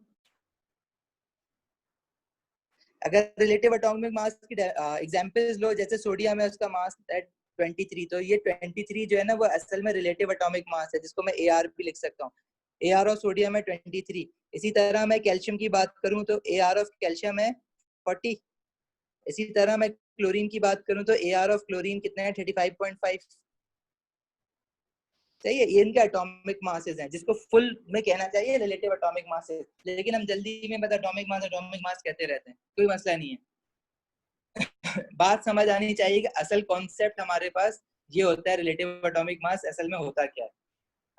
अगर रिलेटिव एटॉमिक मास की एग्जांपल्स लो, जैसे सोडियम है उसका मास एट 23, तो ये 23 जो है ना वो असल में रिलेटिव एटॉमिक मास है, जिसको मैं AR भी लिख सकता हूँ। AR ऑफ सोडियम है 23। इसी तरह मैं कैल्शियम की बात करूं तो AR ऑफ कैल्शियम है 40। इसी तरह मैं क्लोरीन की बात करूं तो AR ऑफ क्लोरीन कितना है 35.5। सही है, ये इनके एटॉमिक मासेस हैं, जिसको फुल में कहना चाहिए रिलेटिव एटॉमिक मासेस, लेकिन हम जल्दी में बता एटॉमिक मास कहते रहते हैं, कोई मसला नहीं है। बात समझ आनी चाहिए कि असल कॉन्सेप्ट हमारे पास ये होता है रिलेटिव एटॉमिक मास असल में होता क्या है।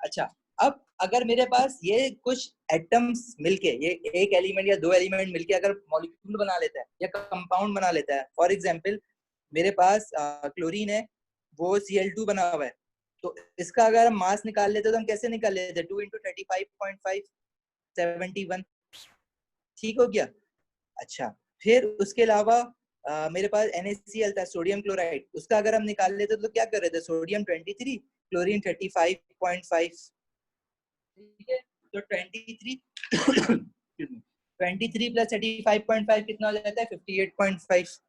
अच्छा, अब अगर मेरे पास ये कुछ एटम्स मिलके, ये एक एलिमेंट या दो एलिमेंट मिलके अगर मॉलिक्यूल बना लेता है या कंपाउंड बना लेता है, फॉर एग्जांपल मेरे पास क्लोरीन है, वो Cl2 बना हुआ है, तो इसका अगर हम मास निकाल लेते तो हम कैसे निकाल लेते? 2 इंटू 35.5 71, ठीक हो गया। अच्छा, फिर उसके अलावा मेरे पास NaCl था, सोडियम क्लोराइड, उसका अगर हम निकाल लेते तो क्या कर रहे थे? सोडियम 23, क्लोरीन 35.5, ठीक है। तो 23 प्लस 35.5 कितना हो जाता है? 58.5।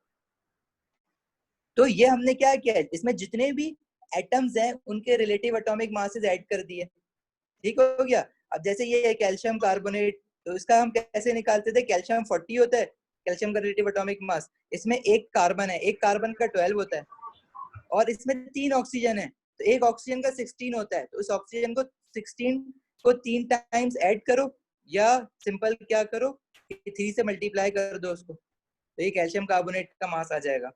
तो ये हमने क्या किया है, इसमें जितने भी एटम्स हैं उनके रिलेटिव एटॉमिक मासेस ऐड कर दिए, ठीक हो गया। अब जैसे ये कैल्शियम कार्बोनेट, तो इसका हम कैसे निकालते थे? कैल्शियम 40 होता है कैल्शियम का रिलेटिव एटॉमिक मास, इसमें एक कार्बन है, एक कार्बन का 12 होता है, और इसमें 3 ऑक्सीजन है, तो एक ऑक्सीजन का 16 होता है, तो उस ऑक्सीजन को 16 को 3 टाइम्स ऐड करो या सिंपल क्या करो, 3 से मल्टीप्लाई कर दो उसको, तो ये कैल्शियम कार्बोनेट का मास आ जाएगा।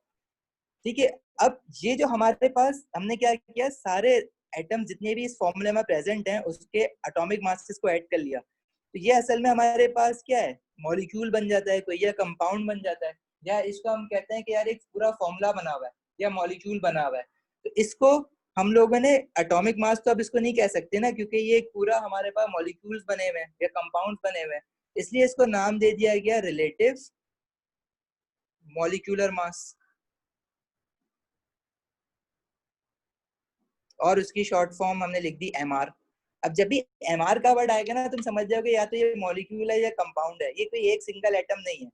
ठीक है, अब ये जो हमारे पास हमने क्या किया, सारे एटम जितने भी इस फॉर्मूले में प्रेजेंट हैं उसके एटॉमिक मासेस को ऐड कर लिया, तो ये असल में हमारे पास क्या है, मॉलिक्यूल बन जाता है कोई, या कंपाउंड बन जाता है, या इसको हम कहते हैं कि यार एक पूरा फॉर्मूला बना हुआ है या मॉलिक्यूल बना हुआ है। तो इसको हम लोगों ने एटॉमिक मास तो अब इसको नहीं कह सकते ना, क्योंकि ये एक पूरा हमारे पास मॉलिक्यूल्स बने हुए हैं या कंपाउंड बने हुए हैं, इसलिए इसको नाम दे दिया गया रिलेटिव मॉलिक्यूलर मास, और उसकी शॉर्ट फॉर्म हमने लिख दी एमआर। अब जब भी एमआर का वर्ड आएगा ना, तुम समझ जाओगे या तो ये मॉलिक्यूल है या कंपाउंड है, ये कोई एक सिंगल एटम नहीं है।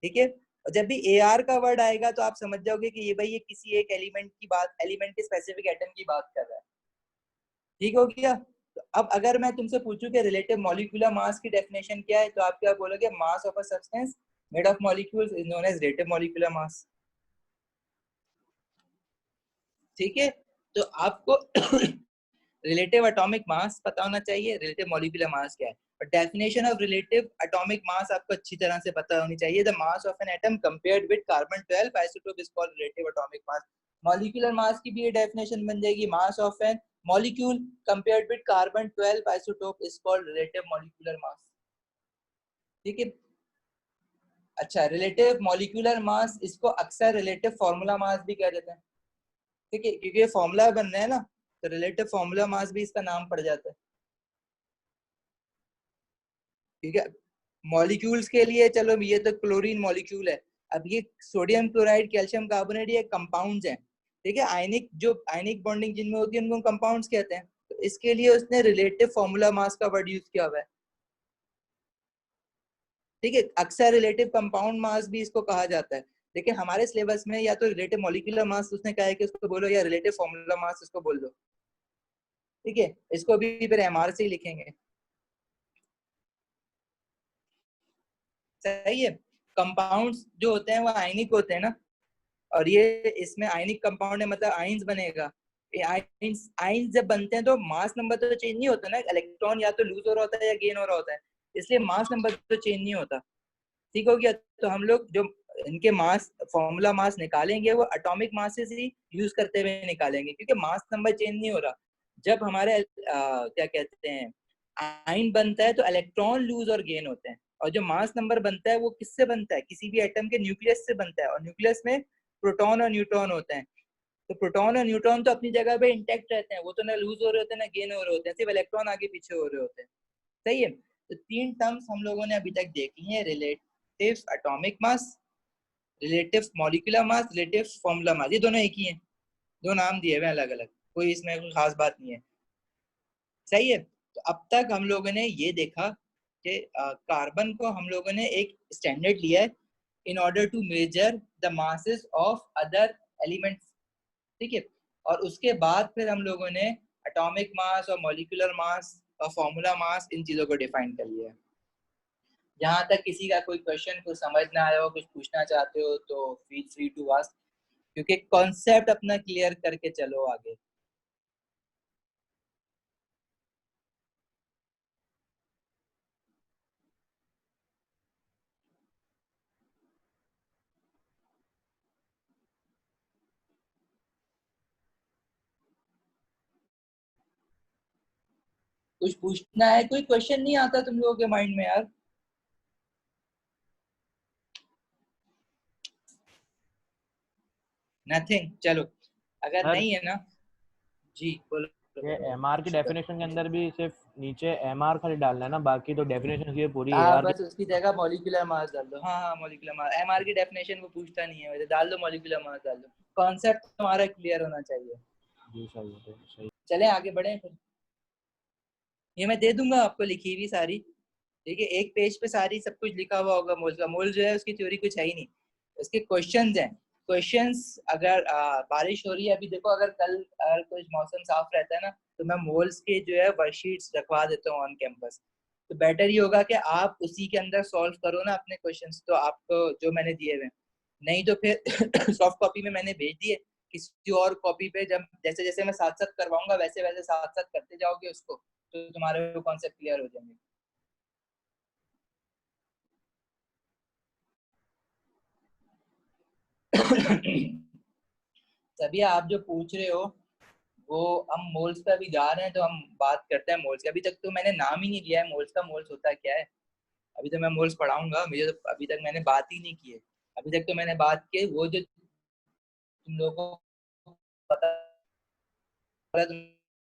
ठीक है, और जब भी एआर का वर्ड आएगा तो आप समझ जाओगे कि ये भाई ये किसी एक एलिमेंट की बात, एलिमेंट के स्पेसिफिक एटम की बात कर रहा है। ठीक हो गया। तो अब अगर मैं तुमसे पूछूं कि रिलेटिव मॉलिक्यूलर मास की डेफिनेशन क्या है, तो आप क्या बोलोगे, mass of a substance made of molecules is known as relative molecular mass. ठीक है, तो आपको रिलेटिव एटॉमिक मास पता होना चाहिए, रिलेटिव मॉलिक्यूलर मास क्या है, और definition of relative atomic mass आपको अच्छी तरह से पता होनी चाहिए। The mass of an atom compared with carbon 12 isotope is called relative atomic mass. Molecular mass की भी ये डेफिनेशन बन जाएगी, mass of an molecule compared with carbon 12 isotope is called relative molecular mass. ठीक है, अच्छा, रिलेटिव मॉलिक्यूलर मास, इसको अक्सर रिलेटिव फॉर्मूला मास भी कह देते हैं। ठीक है, क्योंकि ये फॉर्मूला बन रहा है ना, तो रिलेटिव फॉर्मूला मास भी इसका नाम पड़ जाता है। ठीक है, मॉलिक्यूल्स के लिए चलो ये तो क्लोरीन मॉलिक्यूल है, अब ये सोडियम क्लोराइड कैल्शियम कार्बोनेट ये कंपाउंड्स हैं। ठीक है, आयनिक जो आयनिक बॉन्डिंग जिनमें होती है उनको कंपाउंड्स कहते हैं, तो इसके लिए उसने रिलेटिव फॉर्मूला मास का वर्ड यूज किया हुआ है। ठीक है, अक्सर रिलेटिव कंपाउंड मास भी इसको कहा जाता है, लेकिन हमारे सिलेबस में या तो रिलेटिव मॉलिक्यूलर मास उसने कहा है कि उसको बोलो, या रिलेटिव फॉर्मूला मास उसको बोल दो। ठीक है, इसको भी फिर एमआर से ही लिखेंगे। सही है, कंपाउंड्स जो होते हैं वो आयनिक होते हैं ना, और ये इसमें आयनिक कंपाउंड है, मतलब आयंस बनेगा। ये आयंस आयंस जब बनते हैं तो मास नंबर तो चेंज नहीं होता ना, इलेक्ट्रॉन या तो लूज हो रहा होता है या गेन हो रहा होता है, इसलिए मास नंबर तो चेंज नहीं होता। ठीक हो गया, तो हम लोग जो इनके मास फॉर्मूला मास निकालेंगे वो एटॉमिक मासेस ही यूज करते हुए निकालेंगे, क्योंकि मास नंबर चेंज नहीं हो रहा। जब हमारे क्या कहते हैं आयन बनता है तो इलेक्ट्रॉन लूज और गेन होते हैं, और जो मास नंबर बनता है वो किससे बनता है, किसी भी एटम के न्यूक्लियस से बनता है, और न्यूक्लियस में प्रोटॉन और न्यूट्रॉन होते हैं। तो प्रोटॉन और न्यूट्रॉन तो अपनी जगह पे इंटैक्ट रहते हैं, वो तो ना लूज हो रहे होते हैं ना गेन हो रहे होते हैं, सिर्फ इलेक्ट्रॉन आगे पीछे हो रहे होते हैं। सही है, तो 3 टर्म्स हम लोगों ने अभी तक देखी है, रिलेटिव एटॉमिक मास, रिलेटिव मॉलिक्यूलर मास, रिलेटिव फॉर्मूला मास, ये दोनों एक ही हैं, दो नाम दिए हुए अलग अलग, कोई इसमें कोई खास बात नहीं है। सही है, तो अब तक हम लोगों ने ये देखा कि कार्बन को हम लोगों ने एक स्टैंडर्ड लिया है in order to measure the masses of other elements. ठीक है, और उसके बाद फिर हम लोगों ने एटॉमिक मास और मॉलिक्यूलर मास और फॉर्मूला मास इन चीजों को डिफाइन कर लिया है। जहां तक किसी का कोई क्वेश्चन कुछ समझ ना आया हो, कुछ पूछना चाहते हो तो फील फ्री टू आस्क, क्योंकि कॉन्सेप्ट अपना क्लियर करके चलो आगे। कुछ पूछना है, कोई क्वेश्चन नहीं आता तुम लोगों के माइंड में यार? नथिंग, चलो अगर सर नहीं है ना, जी बोलो। ये एमआर की डेफिनेशन के अंदर भी सिर्फ नीचे एमआर खाली डालना है ना, बाकी तो डेफिनेशन की पूरी हाँ, एआर की। बस उसकी जगह मॉलिक्यूलर मास डाल दो। हाँ हाँ, मॉलिक्यूलर मास, एमआर की डेफिनेशन वो पूछता नहीं है, वैसे डाल दो मॉलिक्यूलर मास डाल दो, कॉन्सेप्ट तुम्हारा क्लियर होना चाहिए। जी सही है, सही। चले आगे बढ़े फिर, ये मैं दे दूंगा आपको लिखी हुई सारी। ठीक है, एक पेज पे सारी सब कुछ लिखा हुआ होगा, मोल का मोल जो है उसकी थ्योरी कुछ है ही नहीं, उसके क्वेश्चंस हैं। क्वेश्चंस अगर बारिश हो रही है अभी, देखो अगर कल अगर कुछ मौसम साफ रहता है ना, तो मैं मोल्स के जो है वर्कशीट्स रखवा देता हूँ ऑन कैंपस, तो बेटर ये होगा कि आप उसी के अंदर सॉल्व करो ना अपने क्वेश्चंस, तो आपको जो मैंने दिए हुए, नहीं तो फिर सॉफ्ट कॉपी में मैंने भेज दिए, किसी और कॉपी पे जब जैसे जैसे मैं साथ साथ करवाऊंगा वैसे वैसे साथ साथ करते जाओगे उसको, तो तुम्हारे वो कॉन्सेप्ट क्लियर हो जाएंगे। तभी आप जो पूछ रहे हो वो, हम मोल्स पे अभी जा रहे हैं तो हम बात करते हैं मोल्स का। अभी तक तो मैंने नाम ही नहीं लिया है मोल्स का, मोल्स होता क्या है। अभी तो मैं मोल्स पढ़ाऊंगा, मुझे तो अभी तक मैंने बात ही नहीं की है। अभी तक तो मैंने बात की वो जो तुम लोगों को पता है, तुम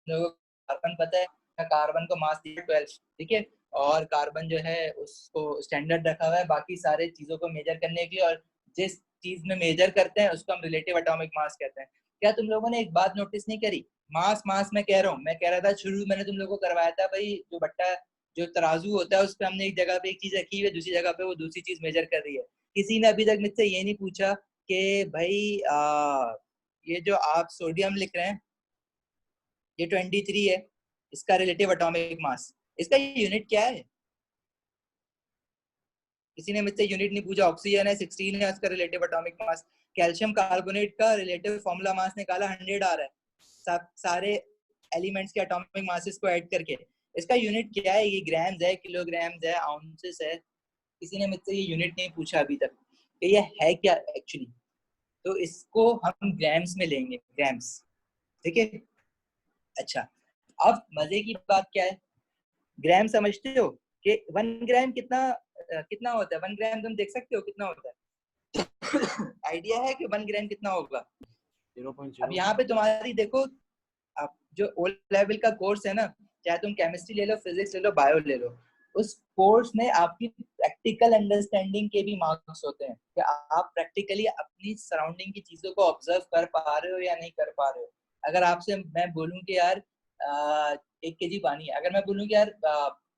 लोगों को कार्बन पता है, कार्बन को मास दिया 12, ठीक है। और कार्बन जो है उसको स्टैंडर्ड रखा हुआ है बाकी सारे चीजों को मेजर करने की, और जिस चीज में मेजर करते हैं उसको हम रिलेटिव एटॉमिक मास कहते हैं। क्या तुम लोगों ने एक बात नोटिस नहीं करी? मास मास मैं कह रहा हूँ, मैं कह रहा था शुरू मैंने तुम लोगों को करवाया था भाई, जो बट्टा जो तराजू होता है उस पर हमने एक जगह पे एक चीज रखी हुई है, दूसरी जगह पे वो दूसरी चीज मेजर कर रही है। किसी ने अभी तक मुझसे ये नहीं पूछा कि भाई ये जो आप सोडियम लिख रहे हैं ये 23 है, इसका रिलेटिव एटॉमिक मास, इसका यूनिट क्या है? किसी ने मुझसे यूनिट नहीं पूछा। ऑक्सीजन है 16 है, उसका रिलेटिव एटॉमिक मास। कैल्शियम कार्बोनेट का रिलेटिव फॉर्मूला मास निकाला 100 आ रहा है, सारे एलिमेंट्स के एटॉमिक मासेस को ऐड करके। इसका यूनिट क्या है? ये ग्राम्स है, किलोग्राम्स है, आउंसेस है। किसी ने मुझसे ये यूनिट नहीं पूछा अभी तक कि ये है क्या एक्चुअली। तो इसको हम ग्राम्स में लेंगे, ग्राम्स, ठीक है। अच्छा, अब मजे की बात क्या है, ग्राम समझते हो कि 1 ग्राम कितना कितना होता है? 1 ग्राम तुम देख सकते हो कितना होता है? आइडिया है कि 1 ग्राम कितना होगा? 0.0। अब यहाँ पे तुम्हारी देखो, अब जो ओ लेवल का कोर्स है ना, चाहे तुम केमिस्ट्री ले लो, फिजिक्स ले लो, बायो ले लो, उस कोर्स में आपकी प्रैक्टिकल अंडरस्टैंडिंग के भी मार्क्स होते हैं कि आप प्रैक्टिकली अपनी सराउंडिंग की चीजों को ऑब्जर्व कर पा रहे हो या नहीं कर पा रहे हो। अगर आपसे मैं बोलूं कि यार 1 kg पानी है, अगर मैं बोलूं कि यार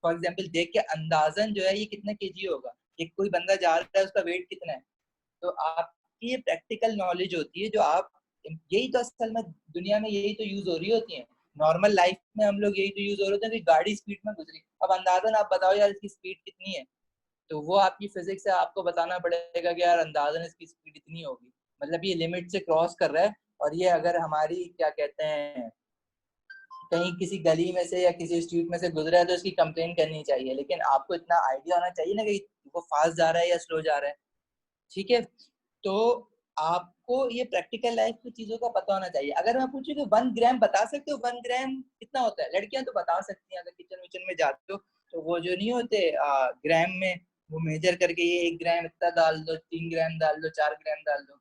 फॉर एग्जाम्पल देख के अंदाजन जो है ये कितना केजी होगा, एक कोई बंदा जा रहा है उसका वेट कितना है, तो आपकी ये प्रैक्टिकल नॉलेज होती है जो आप, यही तो असल में दुनिया में यही तो यूज हो रही होती है। नॉर्मल लाइफ में हम लोग यही तो यूज हो रहे होते हैं कि गाड़ी स्पीड में गुजरी, अब अंदाजन आप बताओ यार इसकी स्पीड कितनी है, तो वो आपकी फिजिक्स से आपको बताना पड़ेगा कि यार अंदाजन इसकी स्पीड इतनी होगी, मतलब ये लिमिट से क्रॉस कर रहा है। और ये अगर हमारी क्या कहते हैं कहीं किसी गली में से या किसी स्ट्रीट में से गुजरा है तो इसकी कंप्लेन करनी चाहिए, लेकिन आपको इतना आइडिया होना चाहिए ना कि वो फास्ट जा रहा है या स्लो जा रहा है, ठीक है। तो आपको ये प्रैक्टिकल लाइफ की चीजों का पता होना चाहिए। अगर मैं पूछूं कि 1 ग्राम बता सकते हो 1 ग्राम कितना होता है, लड़कियां तो बता सकती हैं, अगर किचन विचन में जाते हो तो वो जो नहीं होते ग्राम में वो मेजर करके ये 1 ग्राम इतना डाल दो, 3 ग्राम डाल दो, 4 ग्राम डाल दो,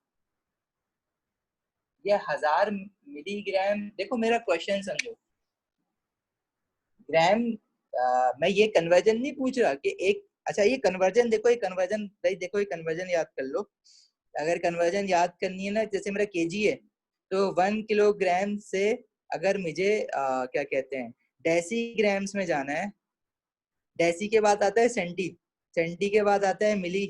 ये 1000 मिलीग्राम। देखो मेरा क्वेश्चन समझो, ग्राम मैं ये कन्वर्जन नहीं पूछ रहा कि एक, अच्छा ये कन्वर्जन देखो, ये कन्वर्जन भाई देखो, ये कन्वर्जन याद कर लो। अगर कन्वर्जन याद करनी है ना, जैसे मेरा केजी है तो 1 किलोग्राम से अगर मुझे क्या कहते हैं डेसीग्राम्स में जाना है, डेसी के बाद आता है सेंटी, सेंटी के बाद आता है मिली,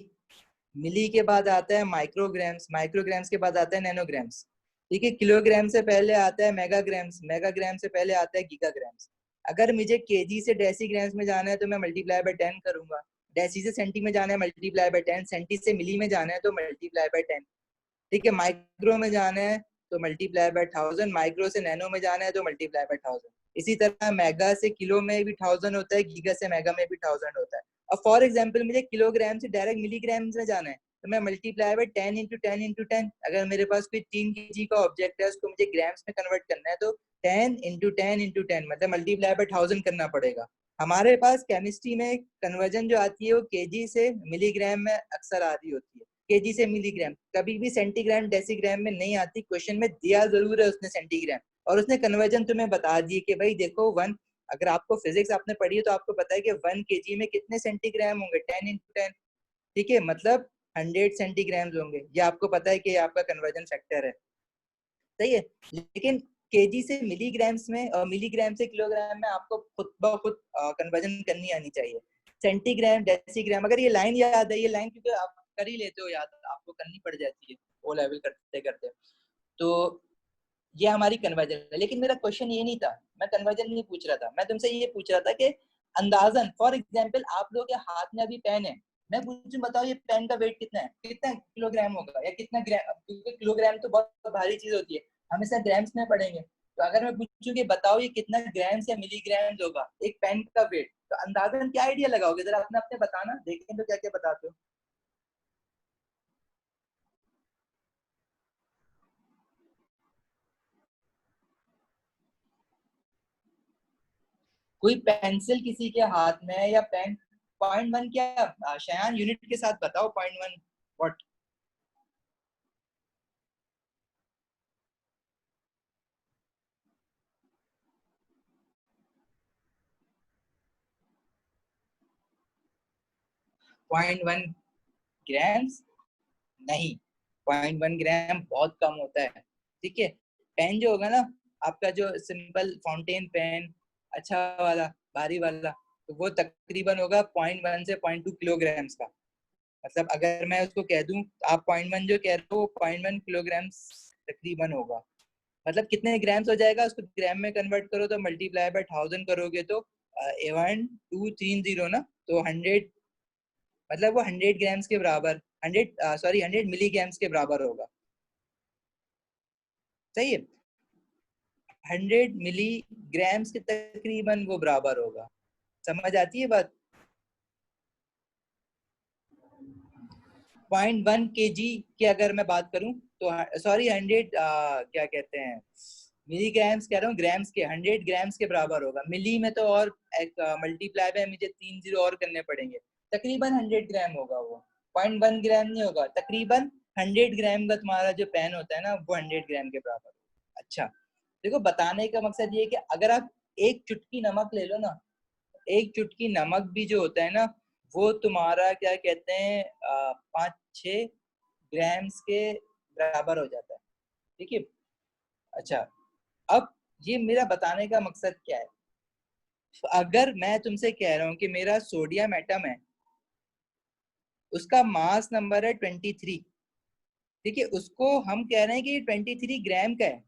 मिली के बाद आता है माइक्रोग्राम्स, माइक्रोग्राम्स के बाद आता है नैनोग्राम्स, ठीक है। किलोग्राम से पहले आता है मेगाग्राम्स, मेगाग्राम से पहले आता है गीगाग्राम्स। अगर मुझे केजी से डेसीग्राम्स में जाना है तो मैं मल्टीप्लाई बाय 10 करूंगा, डेसी से सेंटी में जाना है मल्टीप्लाई बाय 10, सेंटी से मिली में जाना है तो मल्टीप्लाई बाय 10, ठीक है। माइक्रो में जाना है तो मल्टीप्लाई बाय 1000, माइक्रो से नैनो में जाना है तो मल्टीप्लाई बाय 1000। इसी तरह मेगा से किलो में भी 1000 होता है, गीगा से मेगा में भी 1000 होता है। अब फॉर एग्जाम्पल मुझे किलोग्राम से डायरेक्ट मिलीग्राम में जाना है तो मैं मल्टीप्लाई बाय 10 × 10 × 10। अगर मेरे पास कोई 3 kg का ऑब्जेक्ट है उसको मुझे ग्राम्स में कन्वर्ट करना है तो 10 × 10 × 10 मतलब मल्टीप्लाई बाय 1000 करना पड़ेगा। हमारे पास केमिस्ट्री में कन्वर्जन जो आती है वो केजी से मिलीग्राम में अक्सर आ रही होती है, केजी से मिलीग्राम, कभी भी सेंटीग्राम डेसीग्राम में नहीं आती। क्वेश्चन में दिया जरूर है उसने सेंटीग्राम, और उसने कन्वर्जन तुम्हें बता दी कि भाई देखो वन, अगर आपको फिजिक्स आपने पढ़ी है तो आपको पता है कि 1 kg में कितने सेंटीग्राम होंगे, 10 × 10, ठीक है, मतलब 100 सेंटीग्राम होंगे। ये आपको पता है कि ये आपका कन्वर्जन फैक्टर है, सही है। लेकिन केजी से मिलीग्राम्स में और मिलीग्राम से किलोग्राम में आपको खुद ब खुद कन्वर्जन करनी आनी चाहिए। सेंटीग्राम डेसीग्राम, अगर ये लाइन याद है, ये लाइन क्योंकि आप कर ही लेते हो याद, आपको करनी पड़ जाती है ओ लेवल करते करते, तो ये हमारी कन्वर्जन है। लेकिन मेरा क्वेश्चन ये नहीं था, मैं कन्वर्जन नहीं पूछ रहा था, मैं तुमसे ये पूछ रहा था कि अंदाजन फॉर एग्जाम्पल आप लोग के हाथ में अभी पेन है, मैं पूछूं बताओ ये पेन का वेट कितना है, कितना किलोग्राम होगा या कितना ग्राम, क्योंकि किलोग्राम तो बहुत भारी चीज होती है, हमेशा ग्राम्स में पढ़ेंगे। तो अगर मैं पूछूं कि बताओ ये कितना ग्राम्स या मिलीग्राम्स होगा एक पेन का वेट, तो अंदाजन क्या आइडिया लगाओगे, जरा अपने अपने बताना, देखें तो क्या क्या बताते हो। कोई पेंसिल किसी के हाथ में है या पेन, 0.1 क्या, शयान यूनिट के साथ बताओ 0.1 व्हाट। 0.1 ग्राम्स नहीं, 0.1 ग्राम बहुत कम होता है। ठीक है, पेन जो होगा ना आपका, जो सिंपल फाउंटेन पेन अच्छा वाला भारी वाला, तो वो तकरीबन होगा 0.1 से 0.2 किलोग्राम्स का। मतलब अगर मैं उसको कह दूं, आप 0.1 जो कह रहे हो 0.1 किलोग्राम तकरीबन होगा। मतलब कितने ग्राम्स हो जाएगा, उसको ग्राम में कन्वर्ट करो तो मल्टीप्लाई बाय 1000 करोगे तो 1230 ना, तो 100, मतलब वो 100 ग्राम्स के बराबर, 100 मिलीग्राम्स के बराबर होगा। सही है, 100 मिलीग्राम्स के तकरीबन वो बराबर होगा। समझ आती है बात। 0.1 kg की अगर मैं बात करूं तो, सॉरी 100 क्या कहते हैं, मिलीग्राम्स कह रहा हूँ, ग्राम्स के, 100 ग्राम्स के बराबर होगा। मिली में तो और एक मल्टीप्लाई में मुझे 3 जीरो और करने पड़ेंगे, तकरीबन 100 ग्राम होगा वो, 0.1 ग्राम नहीं होगा, तकरीबन 100 ग्राम का तुम्हारा जो पेन होता है ना वो 100 ग्राम के बराबर। अच्छा, देखो बताने का मकसद ये है कि अगर आप एक चुटकी नमक ले लो ना, एक चुटकी नमक भी जो होता है ना, वो तुम्हारा क्या कहते हैं 5-6 ग्राम्स के बराबर हो जाता है। ठीक है। अच्छा, अब ये मेरा बताने का मकसद क्या है, अगर मैं तुमसे कह रहा हूँ कि मेरा सोडियम एटम है, उसका मास नंबर है 23, ठीक है, उसको हम कह रहे हैं कि 23 ग्राम का है,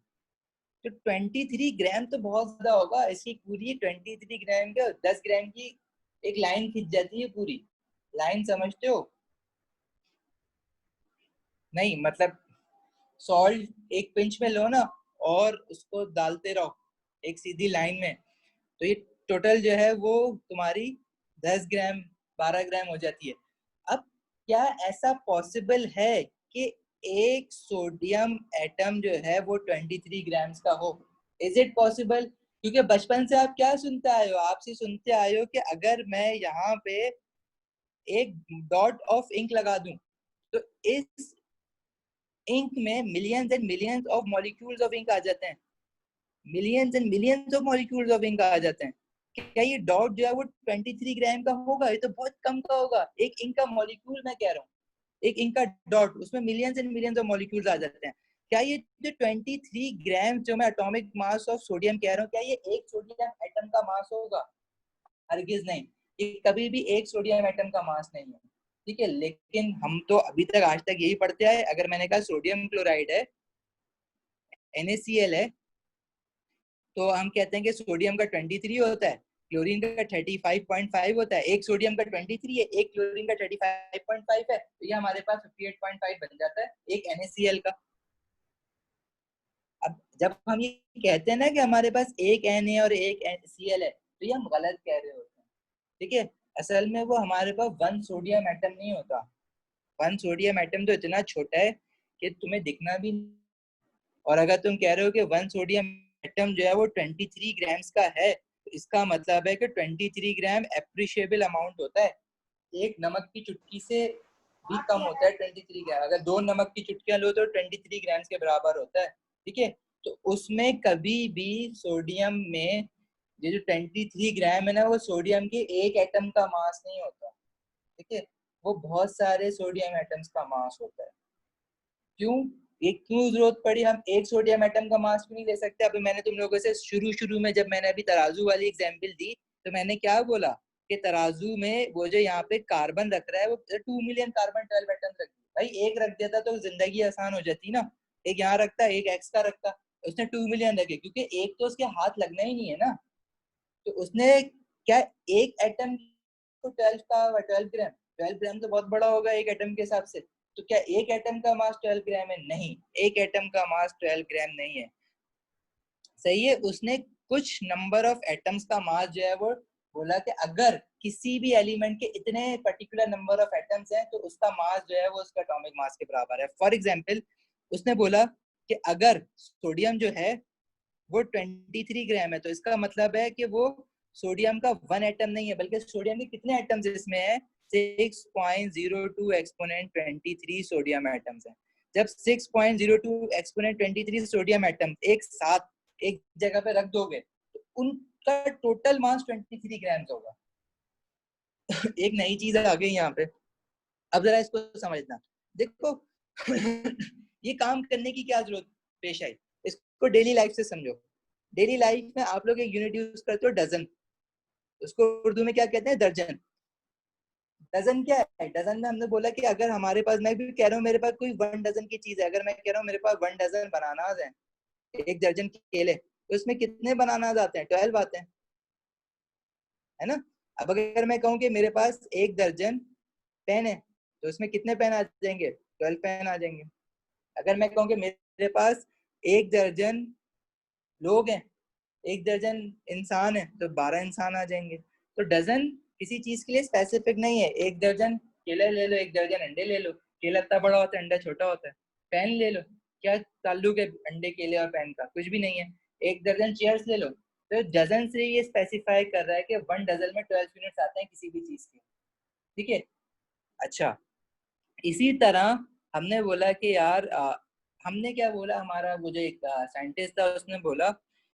तो 23 ग्राम तो बहुत ज्यादा होगा, इसकी पूरी 23 ग्राम का 10 ग्राम की एक लाइन खिंच जाती है पूरी लाइन, समझते हो। नहीं मतलब सॉल्ट एक पिंच में लो ना और उसको डालते रहो एक सीधी लाइन में, तो ये टोटल जो है वो तुम्हारी 10 ग्राम 12 ग्राम हो जाती है। अब क्या ऐसा पॉसिबल है कि एक सोडियम एटम जो है वो 23 ग्राम्स का हो? Is it possible? क्योंकि बचपन से आप क्या सुनते आए हो, आपसे सुनते आए हो कि अगर मैं यहाँ पे एक डॉट ऑफ इंक लगा दूं तो इस इंक में millions and millions of molecules of ink आ जाते हैं, millions and millions of molecules of ink आ जाते हैं। क्या ये डॉट जो है वो 23 ग्राम का होगा? ये तो बहुत कम का होगा। एक इंक का मॉलिक्यूल मैं कह रहा हूँ, एक इंक का डॉट, उसमें millions and millions of molecules आ जाते हैं। क्या ये जो 23 ग्राम जो मैं एटॉमिक मास ऑफ सोडियम कह रहा हूँ, क्या ये एक सोडियम एटम का मास होगा? हरगिज नहीं, ये कभी भी एक सोडियम एटम का मास नहीं है। ठीक है, लेकिन हम तो अभी तक आज तक यही पढ़ते आए, अगर मैंने कहा सोडियम क्लोराइड है, NaCl है, तो हम कहते हैं कि सोडियम का 23 होता है, क्लोरीन का 35.5 होता है। एक सोडियम का 23 है, एक क्लोरीन का 35.5 है, तो ये हमारे पास 58.5 बन जाता है एक NaCl का। अब जब हम ये कहते हैं ना कि हमारे पास एक Na और एक Cl है, तो ये हम गलत कह रहे होते हैं। ठीक है, असल में वो हमारे पास वन सोडियम एटम नहीं होता। वन सोडियम एटम तो इतना छोटा है कि तुम्हें दिखना भी, और अगर तुम कह रहे हो कि वन सोडियम एटम जो है वो 23 ग्राम्स का है, तो इसका मतलब है कि 23 ग्राम एप्रिशिएबल अमाउंट होता है, एक नमक की चुटकी से भी कम होता है 23 ग्राम। अगर दो नमक की चुटकियां लो तो 23 ग्राम्स के बराबर होता है। ठीक है, तो उसमें कभी भी सोडियम में ये जो 23 ग्राम है ना, वो सोडियम के एक एटम का मास नहीं होता। ठीक है, वो बहुत सारे सोडियम एटम्स का मास होता है। क्यों, ये क्यों जरूरत पड़ी, हम एक सोडियम एटम का मास क्यों नहीं ले सकते? अभी मैंने तुम लोगों से शुरू शुरू में जब मैंने अभी तराजू वाली एग्जांपल दी, तो मैंने क्या बोला कि तराजू में वो जो यहाँ पे कार्बन रख रहा है वो 2 मिलियन कार्बन 12 एटम रख दिए। भाई एक रख देता तो जिंदगी आसान हो जाती ना, एक यहाँ रखता एक एक्स का रखता, उसने 2 मिलियन रखे, क्योंकि एक तो उसके हाथ लगना ही नहीं है ना। तो उसने क्या, एक एटम को 12 ग्राम, 12 ग्राम तो बहुत बड़ा होगा एक एटम के हिसाब से, तो क्या एक एटम का मास 12 ग्राम है? नहीं, एक एटम का मास 12 ग्राम नहीं है। सही है, उसने कुछ नंबर ऑफ एटम्स का मास जो है वो बोला कि अगर किसी भी एलिमेंट के इतने पर्टिकुलर नंबर ऑफ एटम्स हैं तो उसका मास जो है वो उसका एटॉमिक मास के बराबर है। फॉर एग्जांपल उसने बोला कि अगर सोडियम जो है वो 23 ग्राम है तो इसका मतलब है कि वो सोडियम का वन एटम नहीं है, बल्कि सोडियम के कितने एटम्स इसमें है, 6.02 एक्सपोनेंट 23 सोडियम एटम्स हैं। जब 6.02 एक्सपोनेंट 23 सोडियम एटम एक साथ एक जगह पे रख दोगे तो उनका टोटल मास 23 ग्राम होगा। एक नई चीज आ गई यहाँ पे, अब जरा इसको समझना। देखो ये काम करने की क्या जरूरत पेश आई, इसको डेली लाइफ से समझो। डेली लाइफ में आप लोग एक यूनिट यूज करते हो डजन, उसको उर्दू में क्या कहते हैं, दर्जन। डजन क्या है, डजन में हमने बोला कि अगर हमारे पास, मैं भी कह रहा हूँ मेरे पास कोई 1 डजन की चीज है, अगर मैं कह रहा हूँ मेरे पास 1 डजन बनानाज है, 1 दर्जन केले, तो उसमें कितने बनानाज आते हैं, 12 आते हैं, है ना। अब अगर मैं कहूँ कि मेरे पास 1 दर्जन पेन है तो उसमें कितने पेन आ जाएंगे, 12 पेन आ जाएंगे। अगर मैं कहूँ कि मेरे पास 1 दर्जन लोग हैं, 1 दर्जन इंसान है तो 12 इंसान आ जाएंगे। तो डजन किसी चीज के लिए स्पेसिफिक नहीं है, 1 दर्जन केले ले लो, 1 दर्जन अंडे ले लो, केला इतना बड़ा होता है अंडा छोटा होता है। पेन ले लो, क्या ताल्लुक है अंडे केले और पेन का, कुछ भी नहीं है। 1 दर्जन चेयर्स ले लो, तो डजन से ये स्पेसिफाई कर रहा है कि 1 डजन में 12 यूनिट्स आते हैं किसी भी चीज के, ठीक है। अच्छा, इसी तरह हमने बोला कि यार हमने क्या बोला, हमारा वो जो एक साइंटिस्ट था उसने बोला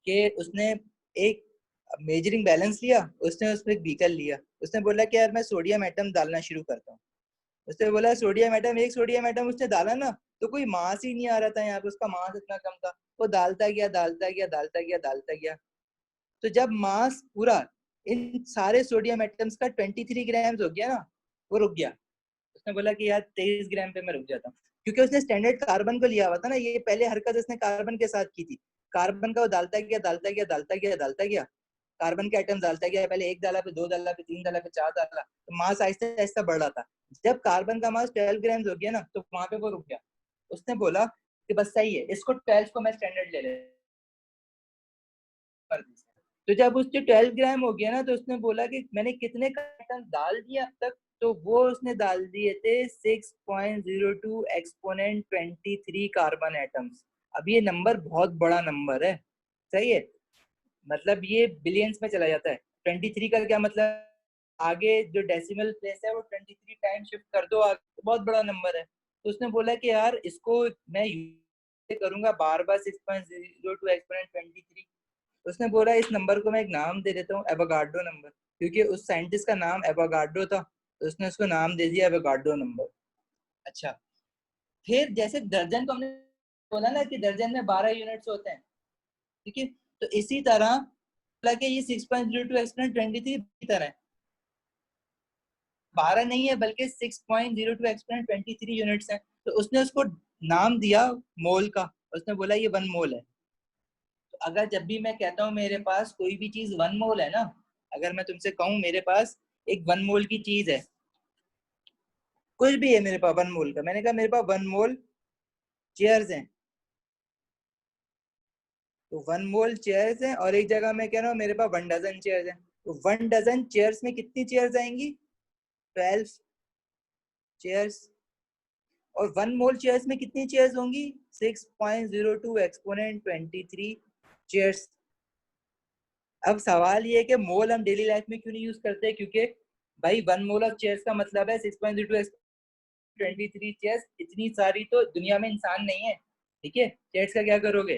कि उसने एक मेजरिंग बैलेंस लिया, उसने उसमें एक बीकर लिया, उसने बोला कि यार मैं सोडियम एटम डालना शुरू करता हूँ। उसने बोला सोडियम एटम, एक सोडियम एटम उसने डाला ना तो कोई मास ही नहीं आ रहा था यहाँ पे, उसका मास इतना कम था। वो डालता गया डालता गया डालता गया डालता गया, तो जब मास पूरा इन सारे सोडियम एटम्स का 23 ग्राम हो गया ना, वो रुक गया। उसने बोला कि यार 23 ग्राम पे मैं रुक जाता हूँ, क्योंकि उसने स्टैंडर्ड कार्बन को लिया हुआ था ना, ये पहले हरकत उसने कार्बन के साथ की थी। कार्बन का वो डालता गया डालता गया डालता गया डालता गया, कार्बन के आइटम डालता गया, पहले 1 डाला, फिर 2 डाला, फिर 3 डाला, फिर 4 डाला, तो मास आहिस्ता आहिस्ता बढ़ रहा था। जब कार्बन का मास 12 ग्राम हो गया ना तो वहां पे वो रुक गया। उसने बोला कि बस सही है, इसको 12 को मैं स्टैंडर्ड ले लेता। तो जब उसके 12 ग्राम हो गया ना तो उसने बोला कि मैंने कितने आइटम डाल दिए अब तक, तो वो उसने डाल दिए थे 6.02 एक्सपोनेंट 23 कार्बन एटम्स। अब ये नंबर बहुत बड़ा नंबर है, सही है, मतलब ये बिलियंस में चला जाता है। 23 का क्या मतलब, आगे जो डेसिमल प्लेस है वो 23 टाइम शिफ्ट कर दो आगे, तो बहुत बड़ा नंबर है। तो उसने बोला कि यार इसको मैं करूंगा बार बार 6.02 एक्सपोनेंट 23। उसने बोला इस नंबर को मैं एक नाम दे देता हूँ, एवोगाड्रो नंबर, क्योंकि उस साइंटिस्ट का नाम एवोगाड्रो था, तो उसने उसको नाम दे दिया एवोगाड्रो नंबर। अच्छा, फिर जैसे दर्जन को हमने बोला ना कि दर्जन में 12 यूनिट्स होते हैं, ठीक है, तो इसी तरह बोला कि ये 6.02 एक्सपोनेंट 23 की तरह है, 12 नहीं है बल्कि 6.02 एक्सपोनेंट 23 यूनिट्स हैं। तो उसने उसको नाम दिया मोल का, उसने बोला ये 1 मोल है। तो अगर जब भी मैं कहता हूँ मेरे पास कोई भी चीज 1 मोल है ना, अगर मैं तुमसे कहूँ मेरे पास एक 1 मोल की चीज है, कुछ भी है मेरे पास 1 मोल का, मैंने कहा मेरे पास 1 मोल चेयर्स हैं, तो 1 मोल चेयर्स हैं, और एक जगह मैं कह रहा हूँ मेरे पास 1 डजन चेयर्स हैं, तो 1 डजन चेयर्स में कितनी चेयर्स आएंगी, 12 चेयर्स। और 1 मोल चेयर्स में कितनी चेयर्स होंगी, 6.02 एक्सपोनेंट 23 चेयर्स। अब सवाल ये है कि मोल हम डेली लाइफ में क्यों नहीं यूज करते, क्योंकि भाई 1 मोल ऑफ चेयर्स का मतलब है 6.02 23 चेयर्स, इतनी सारी तो दुनिया में इंसान नहीं है, ठीक है, चेयर्स का क्या करोगे,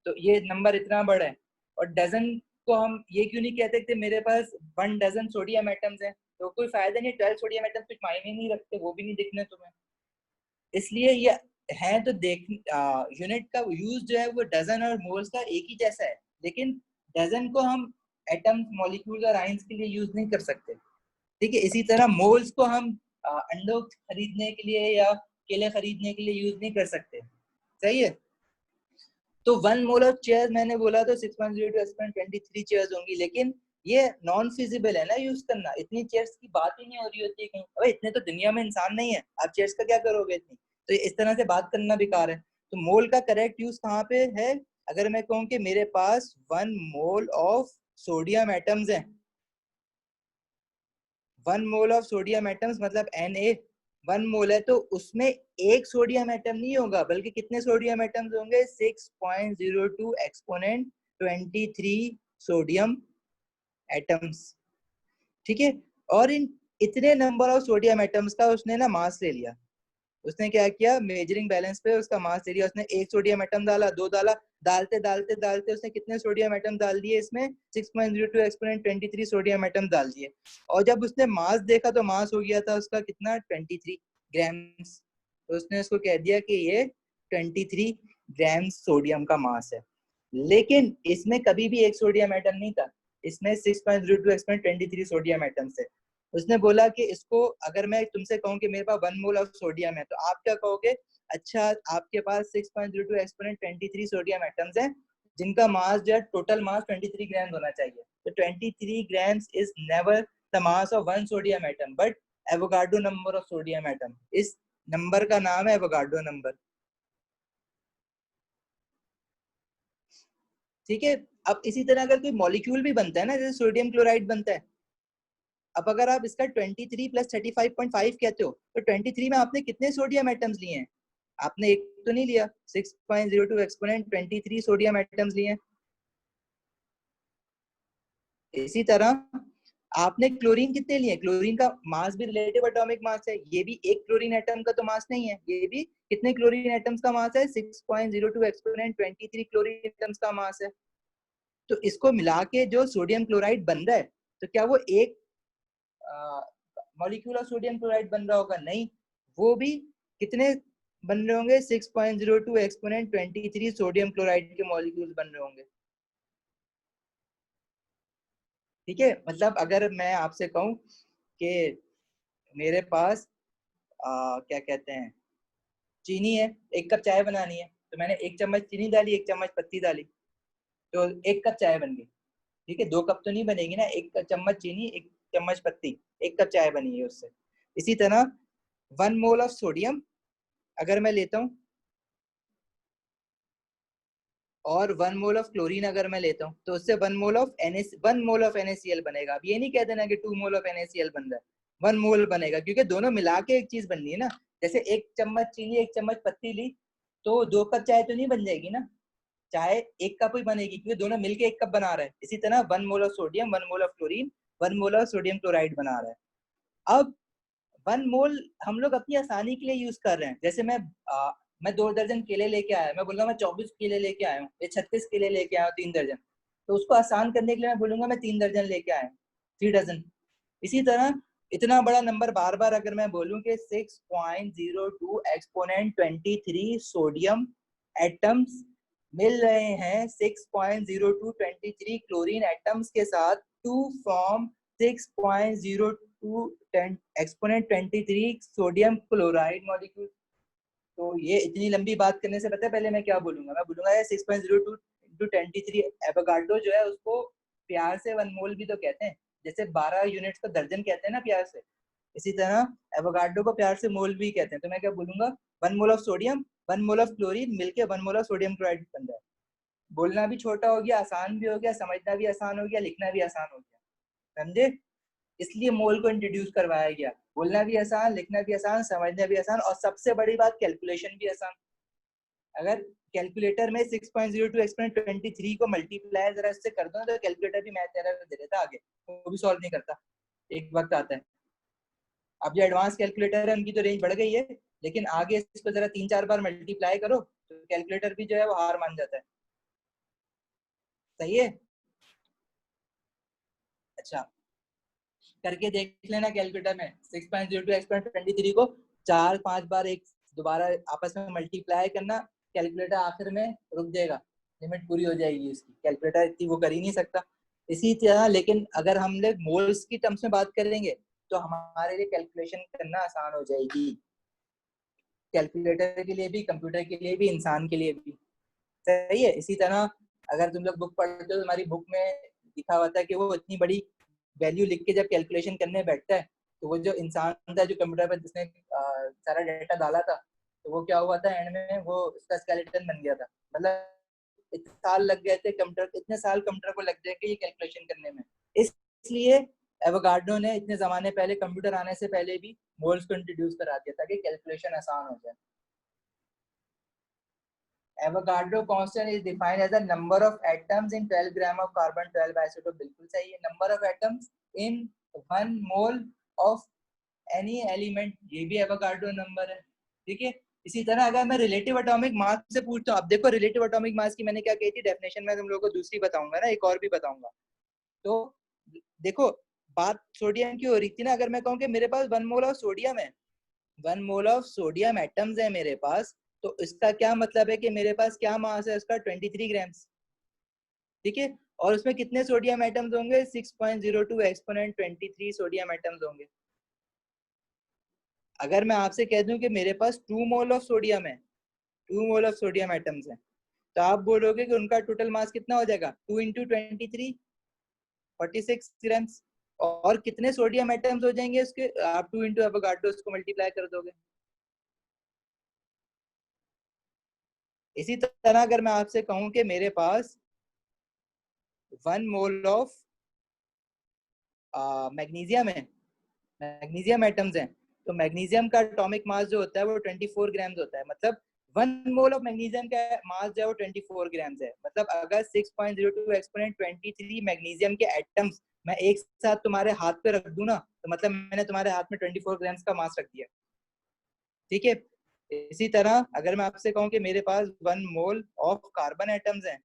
तो ये नंबर इतना बड़ा है। और डजन को हम ये क्यों नहीं कहते कि मेरे पास 1 डजन सोडियम एटम्स हैं, तो कोई फायदा नहीं, 12 सोडियम एटम्स कुछ मायने नहीं रखते, वो भी नहीं दिखने तुम्हें। इसलिए ये है, तो देख यूनिट का यूज जो है वो डजन और मोल्स का एक ही जैसा है, लेकिन डजन को हम एटम्स मॉलिक्यूल्स और आयंस के लिए यूज नहीं कर सकते, ठीक है। इसी तरह मोल्स को हम अंडों खरीदने के लिए या केले खरीदने के लिए यूज नहीं कर सकते, सही है। तो 1 मोल ऑफ चेयर मैंने बोला तो 6.02 चेयर्स होंगी, लेकिन ये नॉन फिजिबल है ना यूज करना, इतनी चेयर्स की बात ही नहीं हो रही होती है कहीं, अबे इतने तो दुनिया में इंसान नहीं है, आप चेयर्स का क्या करोगे इतनी, तो इस तरह से बात करना बेकार है। तो मोल का करेक्ट यूज कहाँ पे है, अगर मैं कहूँ कि मेरे पास 1 मोल ऑफ सोडियम एटम्स हैं, 1 मोल ऑफ सोडियम एटम्स मतलब Na 1 मोल है, तो उसमें एक सोडियम एटम नहीं होगा, बल्कि कितने सोडियम एटम्स होंगे? 6.02 एक्सपोनेंट 23 सोडियम एटम्स। ठीक है, और इन इतने नंबर ऑफ सोडियम एटम्स का उसने ना मास ले लिया। उसने क्या किया, मेजरिंग बैलेंस पे उसका मास ले लिया। उसने एक सोडियम एटम डाला, दो डाला, डालते डालते डालते उसने कितने सोडियम एटम डाल दिए इसमें? 6.02 एक्सपोनेंट 23 सोडियम एटम डाल दिए। और जब उसने मास देखा तो मास हो गया था उसका कितना? 23 ग्राम्स। तो उसने उसको कह दिया कि ये 23 ग्राम सोडियम का मास है। लेकिन इसमें कभी भी एक सोडियम एटम नहीं था, इसमें 6.02 एक्सपोनेंट 23 सोडियम एटम्स है। उसने बोला कि इसको अगर मैं तुमसे कहूँ कि मेरे पास 1 मोल ऑफ सोडियम है, तो आप क्या कहोगे? अच्छा, आपके पास 6.02 एक्सपोनेंट 23 सोडियम एटम्स हैं, जिनका मास जो है टोटल मास 23 ग्राम होना चाहिए। तो 23 grams is never the mass of 1 sodium atom, but Avogadro number of sodium atom. इस नंबर का नाम है एवोगाड्रो नंबर। ठीक है, अब इसी तरह अगर कोई मॉलिक्यूल भी बनता है ना, जैसे सोडियम क्लोराइड बनता है, अब अगर आप इसका 23 प्लस 35.5 कहते हो, तो 23 में आपने कितने सोडियम एटम्स लिए हैं? आपने एक तो नहीं लिया, 6.02 एक्सपोनेंट 23 सोडियम एटम्स लिए हैं। इसी तरह आपने क्लोरीन कितने लिए? क्लोरीन का मास भी रिलेटिव एटॉमिक मास है, ये भी एक क्लोरीन एटम का तो मास नहीं है, ये भी कितने क्लोरीन एटम्स का मास है? 6.02 एक्सपोनेंट 23 क्लोरीन एटम्स का मास है। तो इसको मिला के जो सोडियम क्लोराइड बन रहा है, तो क्या वो एक मॉलिक्यूल ऑफ सोडियम क्लोराइड बन रहा होगा? नहीं, वो भी कितने बन रहे होंगे? 6.02 एक्सपोनेंट 23 सोडियम क्लोराइड के मॉलिक्यूल्स बन रहे होंगे। ठीक है, मतलब अगर मैं आपसे कहूं कि मेरे पास क्या कहते हैं, चीनी है, 1 कप चाय बनानी है, तो मैंने 1 चम्मच चीनी डाली, 1 चम्मच पत्ती डाली, तो 1 कप चाय बन गई। ठीक है, 2 कप तो नहीं बनेगी ना, 1 चम्मच चीनी, 1 चम्मच पत्ती, 1 कप चाय बनी है उससे। इसी तरह 1 मोल ऑफ सोडियम अगर मैं लेता हूँ और 1 मोल ऑफ क्लोरीन अगर मैं लेता हूँ, तो उससे 1 मोल ऑफ NaCl बनेगा। अब ये नहीं कह देना कि 2 मोल ऑफ NaCl बन रहा है, 1 मोल बनेगा, क्योंकि दोनों मिला के एक चीज बननी है ना। जैसे 1 चम्मच चीनी 1 चम्मच पत्ती ली, तो 2 कप चाय तो नहीं बन जाएगी ना, चाय 1 कप ही बनेगी, क्योंकि दोनों मिलके 1 कप बना रहे हैं। इसी तरह 1 mole of sodium, 1 mole of chlorine, 1 mole of sodium chloride बना रहा है। अब 1 मोल हम लोग अपनी आसानी के लिए यूज कर रहे हैं। जैसे मैं 2 दर्जन केले लेके आया, मैं बोलूंगा मैं 24 केले लेके आया हूँ, या 36 केले लेके आया हूँ 3 दर्जन, तो उसको आसान करने के लिए मैं बोलूंगा मैं 3 दर्जन लेके आया हूँ, 3 डजन। इसी तरह इतना बड़ा नंबर बार बार अगर मैं बोलूं कि 6.02 एक्सपोनेंट 23 सोडियम एटम्स मिल रहे हैं 6.0223 क्लोरीन एटम्स के साथ to form 6.02 exponent 23 sodium chloride molecule. तो ये इतनी लंबी बात करने से पता है पहले मैं क्या बोलूंगा? मैं बोलूंगा 6.02 इंटू 23 एवोगाड्रो जो है उसको प्यार से 1 मोल भी तो कहते हैं, जैसे 12 यूनिट्स को दर्जन कहते हैं ना प्यार से, इसी तरह एवोगाड्रो को प्यार से मोल भी कहते हैं। तो मैं क्या बोलूंगा? 1 mole of sodium, 1 mole of chlorine मिलके 1 मोल ऑफ सोडियम क्लोराइड बन रहा है। बोलना भी छोटा हो गया, आसान भी हो गया, समझना भी आसान हो गया, लिखना भी आसान हो गया। समझे? इसलिए मोल को इंट्रोड्यूस करवाया गया। बोलना भी आसान, लिखना भी आसान, समझना भी आसान, और सबसे बड़ी बात कैलकुलेशन भी आसान। अगर कैलकुलेटर में 6.02 एक्सपोनेंट 23 को मल्टीप्लाई जरा इससे कर दो तो कैलकुलेटर भी मैथ एरर दे देता आगे, वो भी सॉल्व नहीं करता, एक वक्त आता है। अब जो एडवांस कैलकुलेटर है उनकी तो रेंज बढ़ गई है, लेकिन आगे इसको जरा 3-4 बार मल्टीप्लाई करो तो कैलकुलेटर भी जो है वो हार मान जाता है। सही है? अच्छा, करके देख लेना कैलकुलेटर में 6.02 एक्सपोनेंट 23 को 4-5 बार एक दोबारा आपस में मल्टीप्लाई करना, कैलकुलेटर आखिर में रुक जाएगा, लिमिट पूरी हो जाएगी उसकी, कैलकुलेटर इतनी वो कर ही नहीं सकता। इसी तरह लेकिन अगर हम लोग मोल्स की टर्म्स में बात करेंगे तो हमारे लिए कैलकुलेशन करना आसान हो जाएगी, कैलकुलेटर के लिए भी, कंप्यूटर के लिए भी, इंसान के लिए भी। सही है? इसी तरह अगर तुम लोग बुक पढ़ते हो तो तुम्हारी बुक में लिखा हुआ था कि वो इतनी बड़ी वैल्यू लिख के जब कैलकुलेशन करने बैठता है, तो वो जो इंसान था जो कंप्यूटर पर जिसने सारा डाटा डाला था, तो वो क्या हुआ था एंड में वो उसका स्केलेटन बन गया था। मतलब इतने साल लग गए थे कंप्यूटर, इतने साल कंप्यूटर को लग जाएंगे ये कैलकुलेशन करने में। इसलिए एवोगाड्रो ने इतने जमाने पहले, कंप्यूटर आने से पहले भी मोल्स को इंट्रोड्यूस करा दिया ताकि कैलकुलेशन आसान हो जाए। Avogadro constant is defined as the number of atoms in 12 gram of carbon 12 isotope, बिल्कुल सही है। number of atoms in 1 mole of any element, ये भी एवोगाड्रो नंबर है, ठीक है। इसी तरह अगर मैं रिलेटिव एटॉमिक मास से पूछता हूँ, अब देखो रिलेटिव एटॉमिक मास की मैंने क्या कही थी डेफिनेशन में, तुम लोगों को दूसरी बताऊंगा ना, एक और भी बताऊंगा। तो देखो बात सोडियम की हो रही थी ना, अगर मैं कहूँ कि मेरे पास 1 मोल ऑफ सोडियम है, 1 मोल ऑफ सोडियम एटम्स है मेरे पास, तो इसका क्या मतलब है कि मेरे पास क्या मास है उसका 23 ग्राम्स, ठीक है। और उसमें कितने सोडियम एटम्स होंगे, 6.02 एक्सपोनेंट 23 सोडियम एटम्स होंगे। अगर मैं आपसे कह दूं कि मेरे पास 2 मोल ऑफ सोडियम है, 2 मोल ऑफ सोडियम एटम्स है, तो आप बोलोगे कि उनका टोटल मास कितना हो जाएगा, 2 इंटू 23 46 ग्राम्स। और कितने सोडियम एटम्स हो जाएंगे उसके, आप 2 इंटू एवोगाड्रो उसको मल्टीप्लाई कर दोगे। इसी तरह अगर मैं आपसे कहूं कि मेरे पास 1 मोल ऑफ मैग्नीशियम है, मैग्नीशियम एटम्स हैं, तो मैग्नीशियम का एटॉमिक मास जो होता है वो 24 ग्राम्स होता है। मतलब 1 मोल ऑफ मैग्नीशियम का मास जो है वो 24 ग्राम्स है। मतलब अगर 6.02 एक्सपोनेंट 23 मैग्नीशियम के एटम्स मैं एक साथ तुम्हारे हाथ पे रख दूं ना, तो मतलब मैंने तुम्हारे हाथ में 24 ग्राम्स का मास रख दिया, ठीक है। इसी तरह अगर मैं आपसे कहूं कि मेरे पास 1 मोल ऑफ कार्बन एटम्स हैं,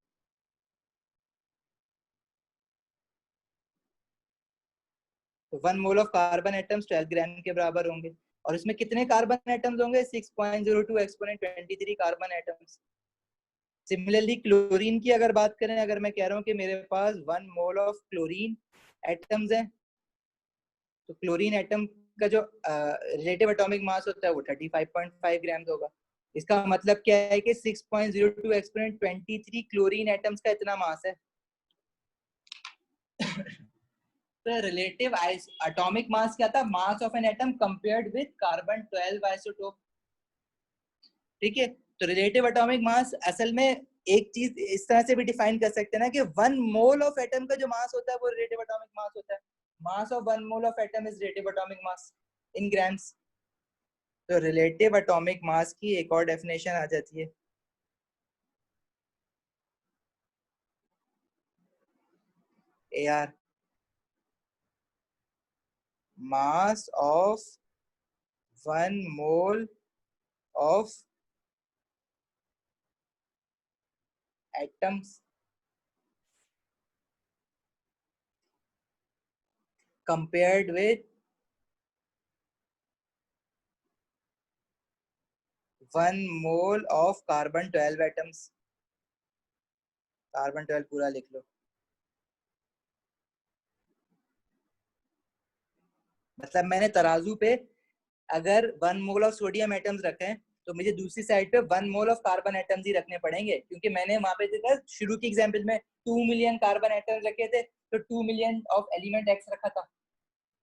तो 1 मोल ऑफ कार्बन एटम्स 12 ग्राम के बराबर होंगे। और इसमें कितने कार्बन एटम्स होंगे, 6.02 exponent 23 carbon atoms. Similarly chlorine की अगर बात करें, अगर मैं कह रहा हूँ कि मेरे पास 1 मोल ऑफ क्लोरीन एटम्स है, तो क्लोरीन एटम का जो रिलेटिव एटॉमिक मास होता है वो 35.5 ग्राम होगा। इसका मतलब क्या है कि 6.02 एक्सपोनेंट 23 क्लोरीन एटम्स का इतना मास है। तो रिलेटिव एटॉमिक मास क्या था, मास of an atom compared with carbon 12 isotope, ठीक है। तो रिलेटिव एटॉमिक मास असल में एक चीज इस तरह से भी डिफाइन कर सकते हैं ना कि 1 मोल ऑफ एटम का जो मास होता है वो रिलेटिव एटॉमिक मास होता है। Mass of 1 mole of atom is relative atomic mass in grams. तो रिलेटिव एटॉमिक मास की एक और डेफिनेशन आ जाती है, AR, mass of 1 mole of atoms compared with 1 mole of carbon 12 atoms। Carbon 12 पूरा लिख लो। मतलब मैंने तराजू पे अगर 1 मोल ऑफ सोडियम एटम्स रखे हैं, तो मुझे दूसरी साइड पे 1 मोल ऑफ कार्बन एटम्स ही रखने पड़ेंगे, क्योंकि मैंने वहां पे देखा शुरू की एग्जांपल में 2 मिलियन कार्बन एटम्स रखे थे, तो 2 मिलियन ऑफ एलिमेंट एक्स रखा था,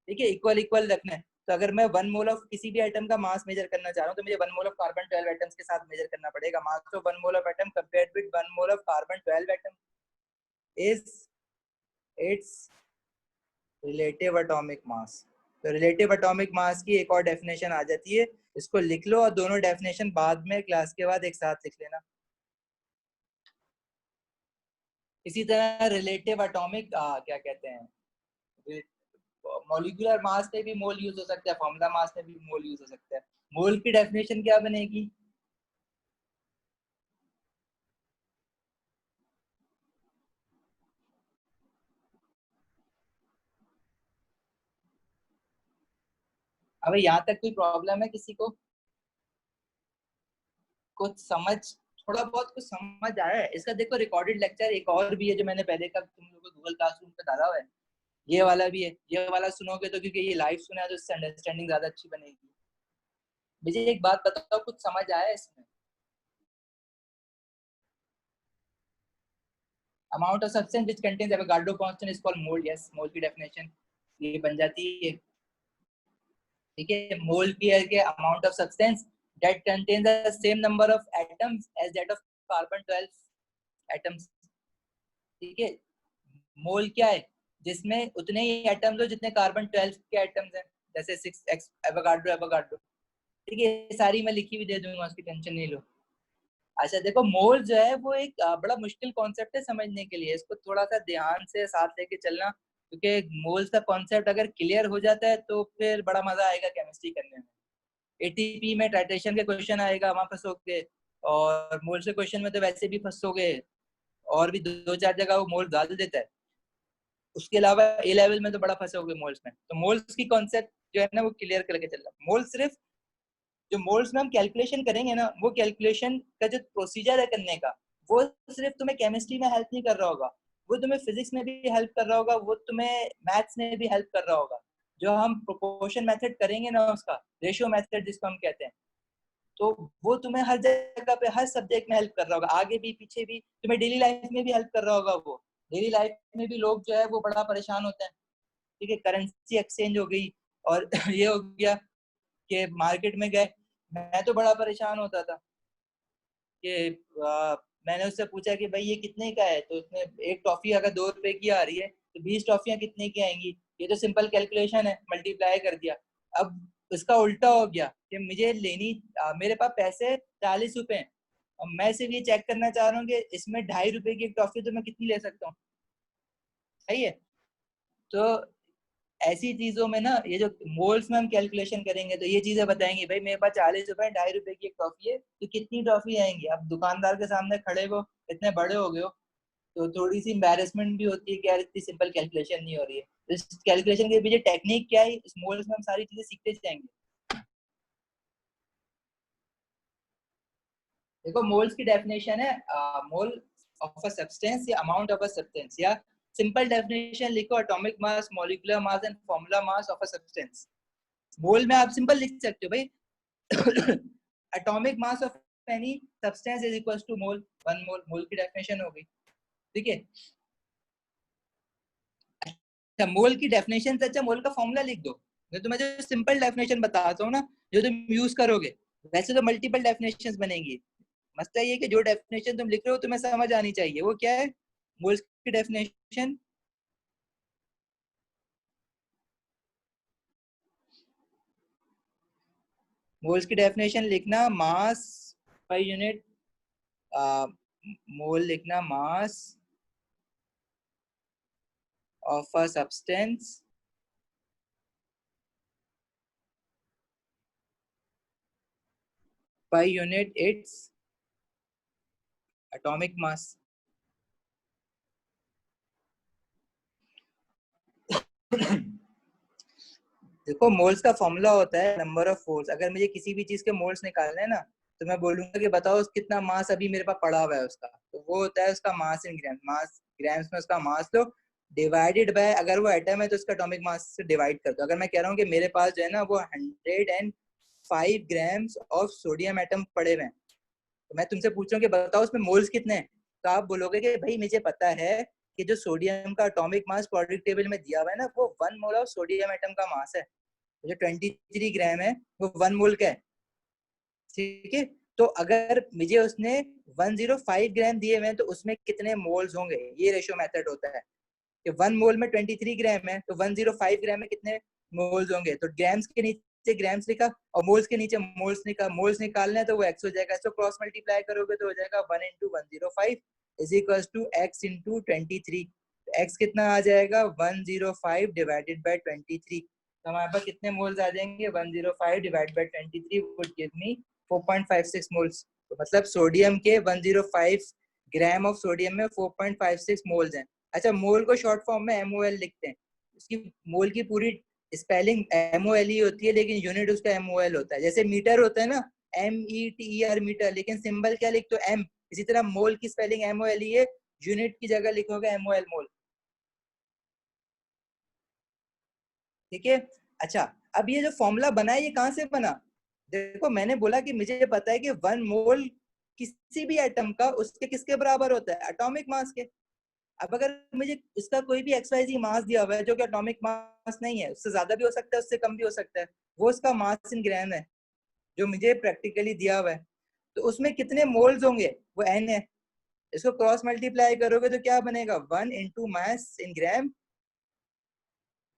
ठीक है, इक्वल इक्वल रखना है। तो अगर मैं 1 मोल ऑफ किसी भी एटम का मास मेजर करना चाह रहा हूँ, तो मुझे 1 मोल ऑफ कार्बन 12 एटम्स के साथ मेजर करना पड़ेगा। Mass of 1 mole of atom compared with 1 mole of carbon 12 atom is it's relative atomic मास। तो रिलेटिव एटॉमिक मास की एक और डेफिनेशन आ जाती है, इसको लिख लो, और दोनों डेफिनेशन बाद में क्लास के बाद एक साथ लिख लेना। इसी तरह रिलेटिव एटॉमिक क्या कहते हैं, मॉलिक्यूलर मास में भी मोल यूज हो सकता है, फॉर्मूला मास में भी मोल यूज हो सकता है। मोल की डेफिनेशन क्या बनेगी, अब यहाँ तक कोई प्रॉब्लम है किसी को, कुछ समझ, थोड़ा बहुत कुछ समझ आया है इसका। देखो रिकॉर्डेड लेक्चर एक और भी है जो मैंने पहले का तुम लोगों को गूगल क्लासरूम पे डाला हुआ है, ये वाला भी है। ये वाला सुनोगे तो, क्योंकि ये लाइव सुना है तो इससे अंडरस्टैंडिंग ज्यादा अच्छी बनेगी। मुझे एक बात बताओ, कुछ समझ आया इसमें, amount of substance which contains Avogadro constant is called mole. Yes, mole की डेफिनेशन ये बन जाती है, ठीक है। मोल की है कि amount of substance that contains the same number of atoms as that of carbon 12, atoms, ठीक है। मोल क्या है, जिसमें उतने ही एटम्स हो जितने कार्बन 12 के एटम्स हैं, जैसे 6x एवोगाड्रो एवोगाड्रो, ठीक है। ये सारी मैं लिखी हुई दे दूंगा, उसकी टेंशन नहीं लो। अच्छा देखो, मोल जो है वो एक बड़ा मुश्किल कॉन्सेप्ट है समझने के लिए, इसको थोड़ा सा ध्यान से साथ लेके चलना, क्योंकि मोल्स का कॉन्सेप्ट अगर क्लियर हो जाता है तो फिर बड़ा मजा आएगा केमिस्ट्री करने में। एटीपी में टाइट्रेशन के क्वेश्चन आएगा, वहां फंसोगे, और मोल से क्वेश्चन में तो वैसे भी फंसोगे, और भी दो चार जगह वो मोल डाल देता है। उसके अलावा ए लेवल में तो बड़ा फंसोगे मोल्स में। तो मोल्स की कॉन्सेप्ट जो है ना वो क्लियर करके चलना। मोल सिर्फ जो मोल्स में हम कैलकुलेशन करेंगे ना, वो कैलकुलेशन का जो प्रोसीजर है करने का, वो सिर्फ तुम्हें केमिस्ट्री में हेल्प नहीं कर रहा होगा, वो तुम्हें फिजिक्स में भी हेल्प कर रहा होगा, वो तुम्हें मैथ्स में भी हेल्प कर रहा होगा। जो हम प्रोपोर्शन मेथड करेंगे ना, उसका रेशियो मेथड जिसको हम कहते हैं, तो वो तुम्हें हर जगह पे हर सब्जेक्ट में हेल्प कर रहा होगा, आगे भी पीछे भी, तुम्हें डेली लाइफ में भी हेल्प कर रहा होगा। वो डेली लाइफ में भी लोग जो है वो बड़ा परेशान होते हैं, ठीक है। करेंसी एक्सचेंज हो गई, और ये हो गया कि मार्केट में गए, मैं तो बड़ा परेशान होता था कि मैंने उससे पूछा कि भाई ये कितने का है, तो उसने एक टॉफी अगर 2 रुपए की आ रही है तो 20 टॉफियां कितने की आएंगी, ये तो सिंपल कैलकुलेशन है, मल्टीप्लाई कर दिया। अब इसका उल्टा हो गया कि मुझे लेनी, मेरे पास पैसे 40 रुपए हैं, और मैं सिर्फ ये चेक करना चाह रहा हूँ कि इसमें 2.5 रुपए की एक टॉफी तो मैं कितनी ले सकता हूँ, सही है। तो ऐसी चीजों में ना, ये जो मोल्स में हम कैलकुलेशन करेंगे तो ये चीजें बताएंगे, भाई मेरे पास 40 रुपए 2.5 रुपए की एक टॉफी है, तो कितनी टॉफी आएंगी। अब दुकानदार के सामने खड़े हो, इतने बड़े हो गए हो, तो थोड़ी सी एम्बेरसमेंट भी होती है कि यार इतनी सिंपल कैलकुलेशन नहीं हो रही है। इस कैलकुलेशन के पीछे टेक्निक क्या है, इस मोल्स में हम सारी चीजें सीखते जाएंगे। देखो मोल्स की डेफिनेशन है, मोल ऑफ अ सब्सटेंस या अमाउंट ऑफ अ सब्सटेंस, या सिंपल डेफिनेशन लिखो, atomic mass, molecular mass and formula mass of a substance. Mole में आप सिंपल लिख सकते हो भाई, atomic mass of any substance is equal to mole, 1 mole. Mole की डेफिनेशन हो गई, ठीक है। अच्छा, मोल की डेफिनेशन से अच्छा मोल का फॉर्मूला लिख दो। मैं तुम्हें जो सिंपल डेफिनेशन बताता हूँ ना, जो तुम यूज करोगे, वैसे तो मल्टीपल डेफिनेशंस बनेंगी। मसला ये कि जो डेफिनेशन तुम लिख रहे हो तुम्हें समझ आनी चाहिए, वो क्या है मोल्स की डेफिनेशन। मोल्स की डेफिनेशन लिखना, मास पर यूनिट, मोल लिखना मास of a substance per unit its atomic mass। देखो मोल्स का फॉर्मूला होता है नंबर ऑफ मोल्स। अगर मुझे किसी भी चीज के मोल्स निकालने हैं ना, तो मैं बोलूंगा कि बताओ कितना मास अभी मेरे पास पड़ा हुआ है उसका, तो वो होता है उसका मास इन ग्राम, मास ग्राम्स में उसका मास लो, डिवाइडेड बाय, अगर वो एटम है तो उसका एटॉमिक मास से डिवाइड कर दो। अगर मैं कह रहा हूँ कि मेरे पास जो है ना वो 105 ग्राम्स ऑफ सोडियम एटम पड़े हुए हैं, तो मैं तुमसे पूछ रहा हूँ कि बताओ उसमें मोल्स कितने हैं, तो आप बोलोगे कि भाई मुझे पता है कि जो सोडियम का एटॉमिक मास पीरियोडिक टेबल में दिया हुआ है ना, वो 1 मोल ऑफ सोडियम एटम का मास है। जो 23 ग्राम है वो 1 मोल का है, ठीक है। तो अगर मुझे उसने 105 ग्राम दिए हुए हैं तो उसमें कितने मोल्स होंगे, ये रेशियो मेथड होता है कि 1 मोल में 23 ग्राम है तो 105 ग्राम में कितने मोल्स होंगे। तो ग्राम्स के नीचे ग्राम्स लिखा और मोल्स के नीचे मोल्स लिखा, मोल्स निकालना है तो वो एक्स हो जाएगा, इसको क्रॉस मल्टीप्लाई करोगे तो हो जाएगा 1 into 105 is equal to x into 23। X कितना आ जाएगा 105 डिवाइडेड बाई 23, तो हमारे पास कितने मोल्स आ जाएंगे 105 divide by 23 would give me 4.56 moles. तो मतलब सोडियम के 105 ग्राम ऑफ सोडियम में 4.56 मोल्स हैं। अच्छा, मोल को शॉर्ट फॉर्म में MOL लिखते हैं, उसकी मोल की पूरी स्पेलिंग MOL ही होती है, लेकिन यूनिट उसका MOL होता है। जैसे मीटर होता है ना, METER मीटर, लेकिन सिंबल क्या लिखते हो M, इसी तरह मोल की स्पेलिंग MOL ही है, यूनिट की जगह लिखोगे MOL मोल, ठीक है। अच्छा, अब ये जो फॉर्मूला बना है ये कहाँ से बना, देखो मैंने बोला कि मुझे पता है कि 1 मोल किसी भी एटम का उसके किसके बराबर होता है, एटॉमिक मास के। अब अगर मुझे इसका कोई भी XYZ मास दिया हुआ है जो कि एटॉमिक मास नहीं है, उससे ज्यादा भी हो सकता है उससे कम भी हो सकता है, वो उसका मास इन ग्राम है जो मुझे प्रैक्टिकली दिया हुआ है, तो उसमें कितने मोल्स होंगे वो N है। इसको क्रॉस मल्टीप्लाई करोगे तो क्या बनेगा, 1 into mass in gram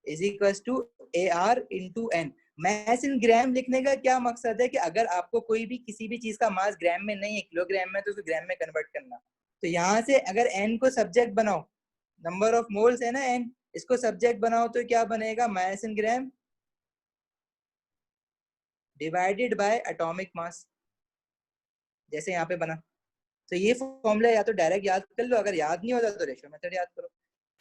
is equal to AR into N। Mass in gram लिखने का क्या मकसद है कि अगर आपको कोई भी किसी भी चीज का मास ग्राम में नहीं है, किलोग्राम में, तो उसको ग्राम में कन्वर्ट करना। तो यहाँ से अगर N को सब्जेक्ट बनाओ, नंबर ऑफ मोल्स है ना N, इसको सब्जेक्ट बनाओ तो क्या बनेगा, mass in gram divided by atomic mass, जैसे यहाँ पे बना। तो ये फॉर्मूला या तो डायरेक्ट याद कर लो, अगर याद नहीं होता तो रेशियो मेथड याद करो।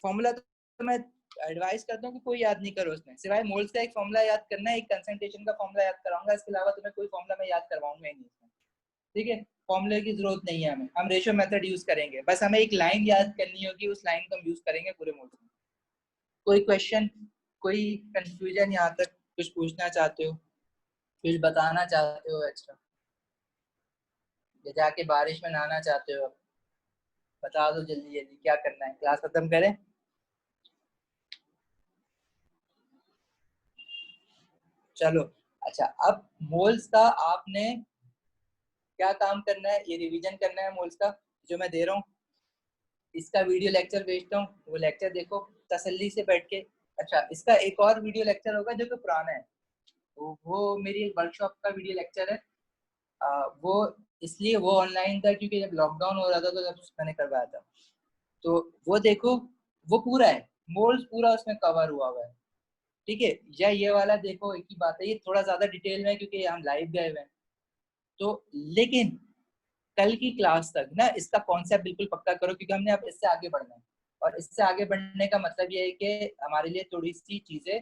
फॉर्मूला तो मैं एडवाइस करता हूँ कि कोई याद नहीं करो उसमें, सिवाय मोल्स का एक फॉर्मूला याद करना है, एक कंसंट्रेशन का फॉर्मूला याद कराऊंगा, इसके अलावा तुम्हें कोई फॉर्मूला मैं याद करवाऊंगा ही नहीं इसमें, ठीक है। फॉर्मूले की जरूरत नहीं है हमें, हम रेशियो मेथड यूज करेंगे, बस हमें एक लाइन याद करनी होगी, उस लाइन को हम यूज करेंगे पूरे मोल्स में। कोई क्वेश्चन, कोई कंफ्यूजन यहाँ तक, कुछ पूछना चाहते हो, कुछ बताना चाहते हो एक्स्ट्रा, या जाके बारिश में नहाना चाहते हो, बता दो जल्दी जल्दी, क्या करना है, क्लास खत्म करें। चलो अच्छा, अब मोल्स का आपने क्या काम करना है, ये रिवीजन करना है मोल्स का जो मैं दे रहा हूँ। इसका वीडियो लेक्चर भेजता हूँ, वो लेक्चर देखो तसल्ली से बैठ के। अच्छा, इसका एक और वीडियो लेक्चर होगा जो कि पुराना है, तो वो मेरी एक वर्कशॉप का वीडियो लेक्चर है। वो इसलिए वो ऑनलाइन था क्योंकि जब लॉकडाउन हो रहा था तो जब मैंने करवाया था, तो वो देखो, वो पूरा है, मोल्स पूरा उसमें कवर हुआ हुआ है, ठीक है। या ये वाला देखो, एक ही बात है, ये थोड़ा ज्यादा डिटेल में क्योंकि हम लाइव गए हुए हैं, तो लेकिन कल की क्लास तक ना इसका कॉन्सेप्ट बिल्कुल पक्का करो, क्योंकि हमने अब इससे आगे बढ़ना है, और इससे आगे बढ़ने का मतलब ये है कि हमारे लिए थोड़ी सी चीजें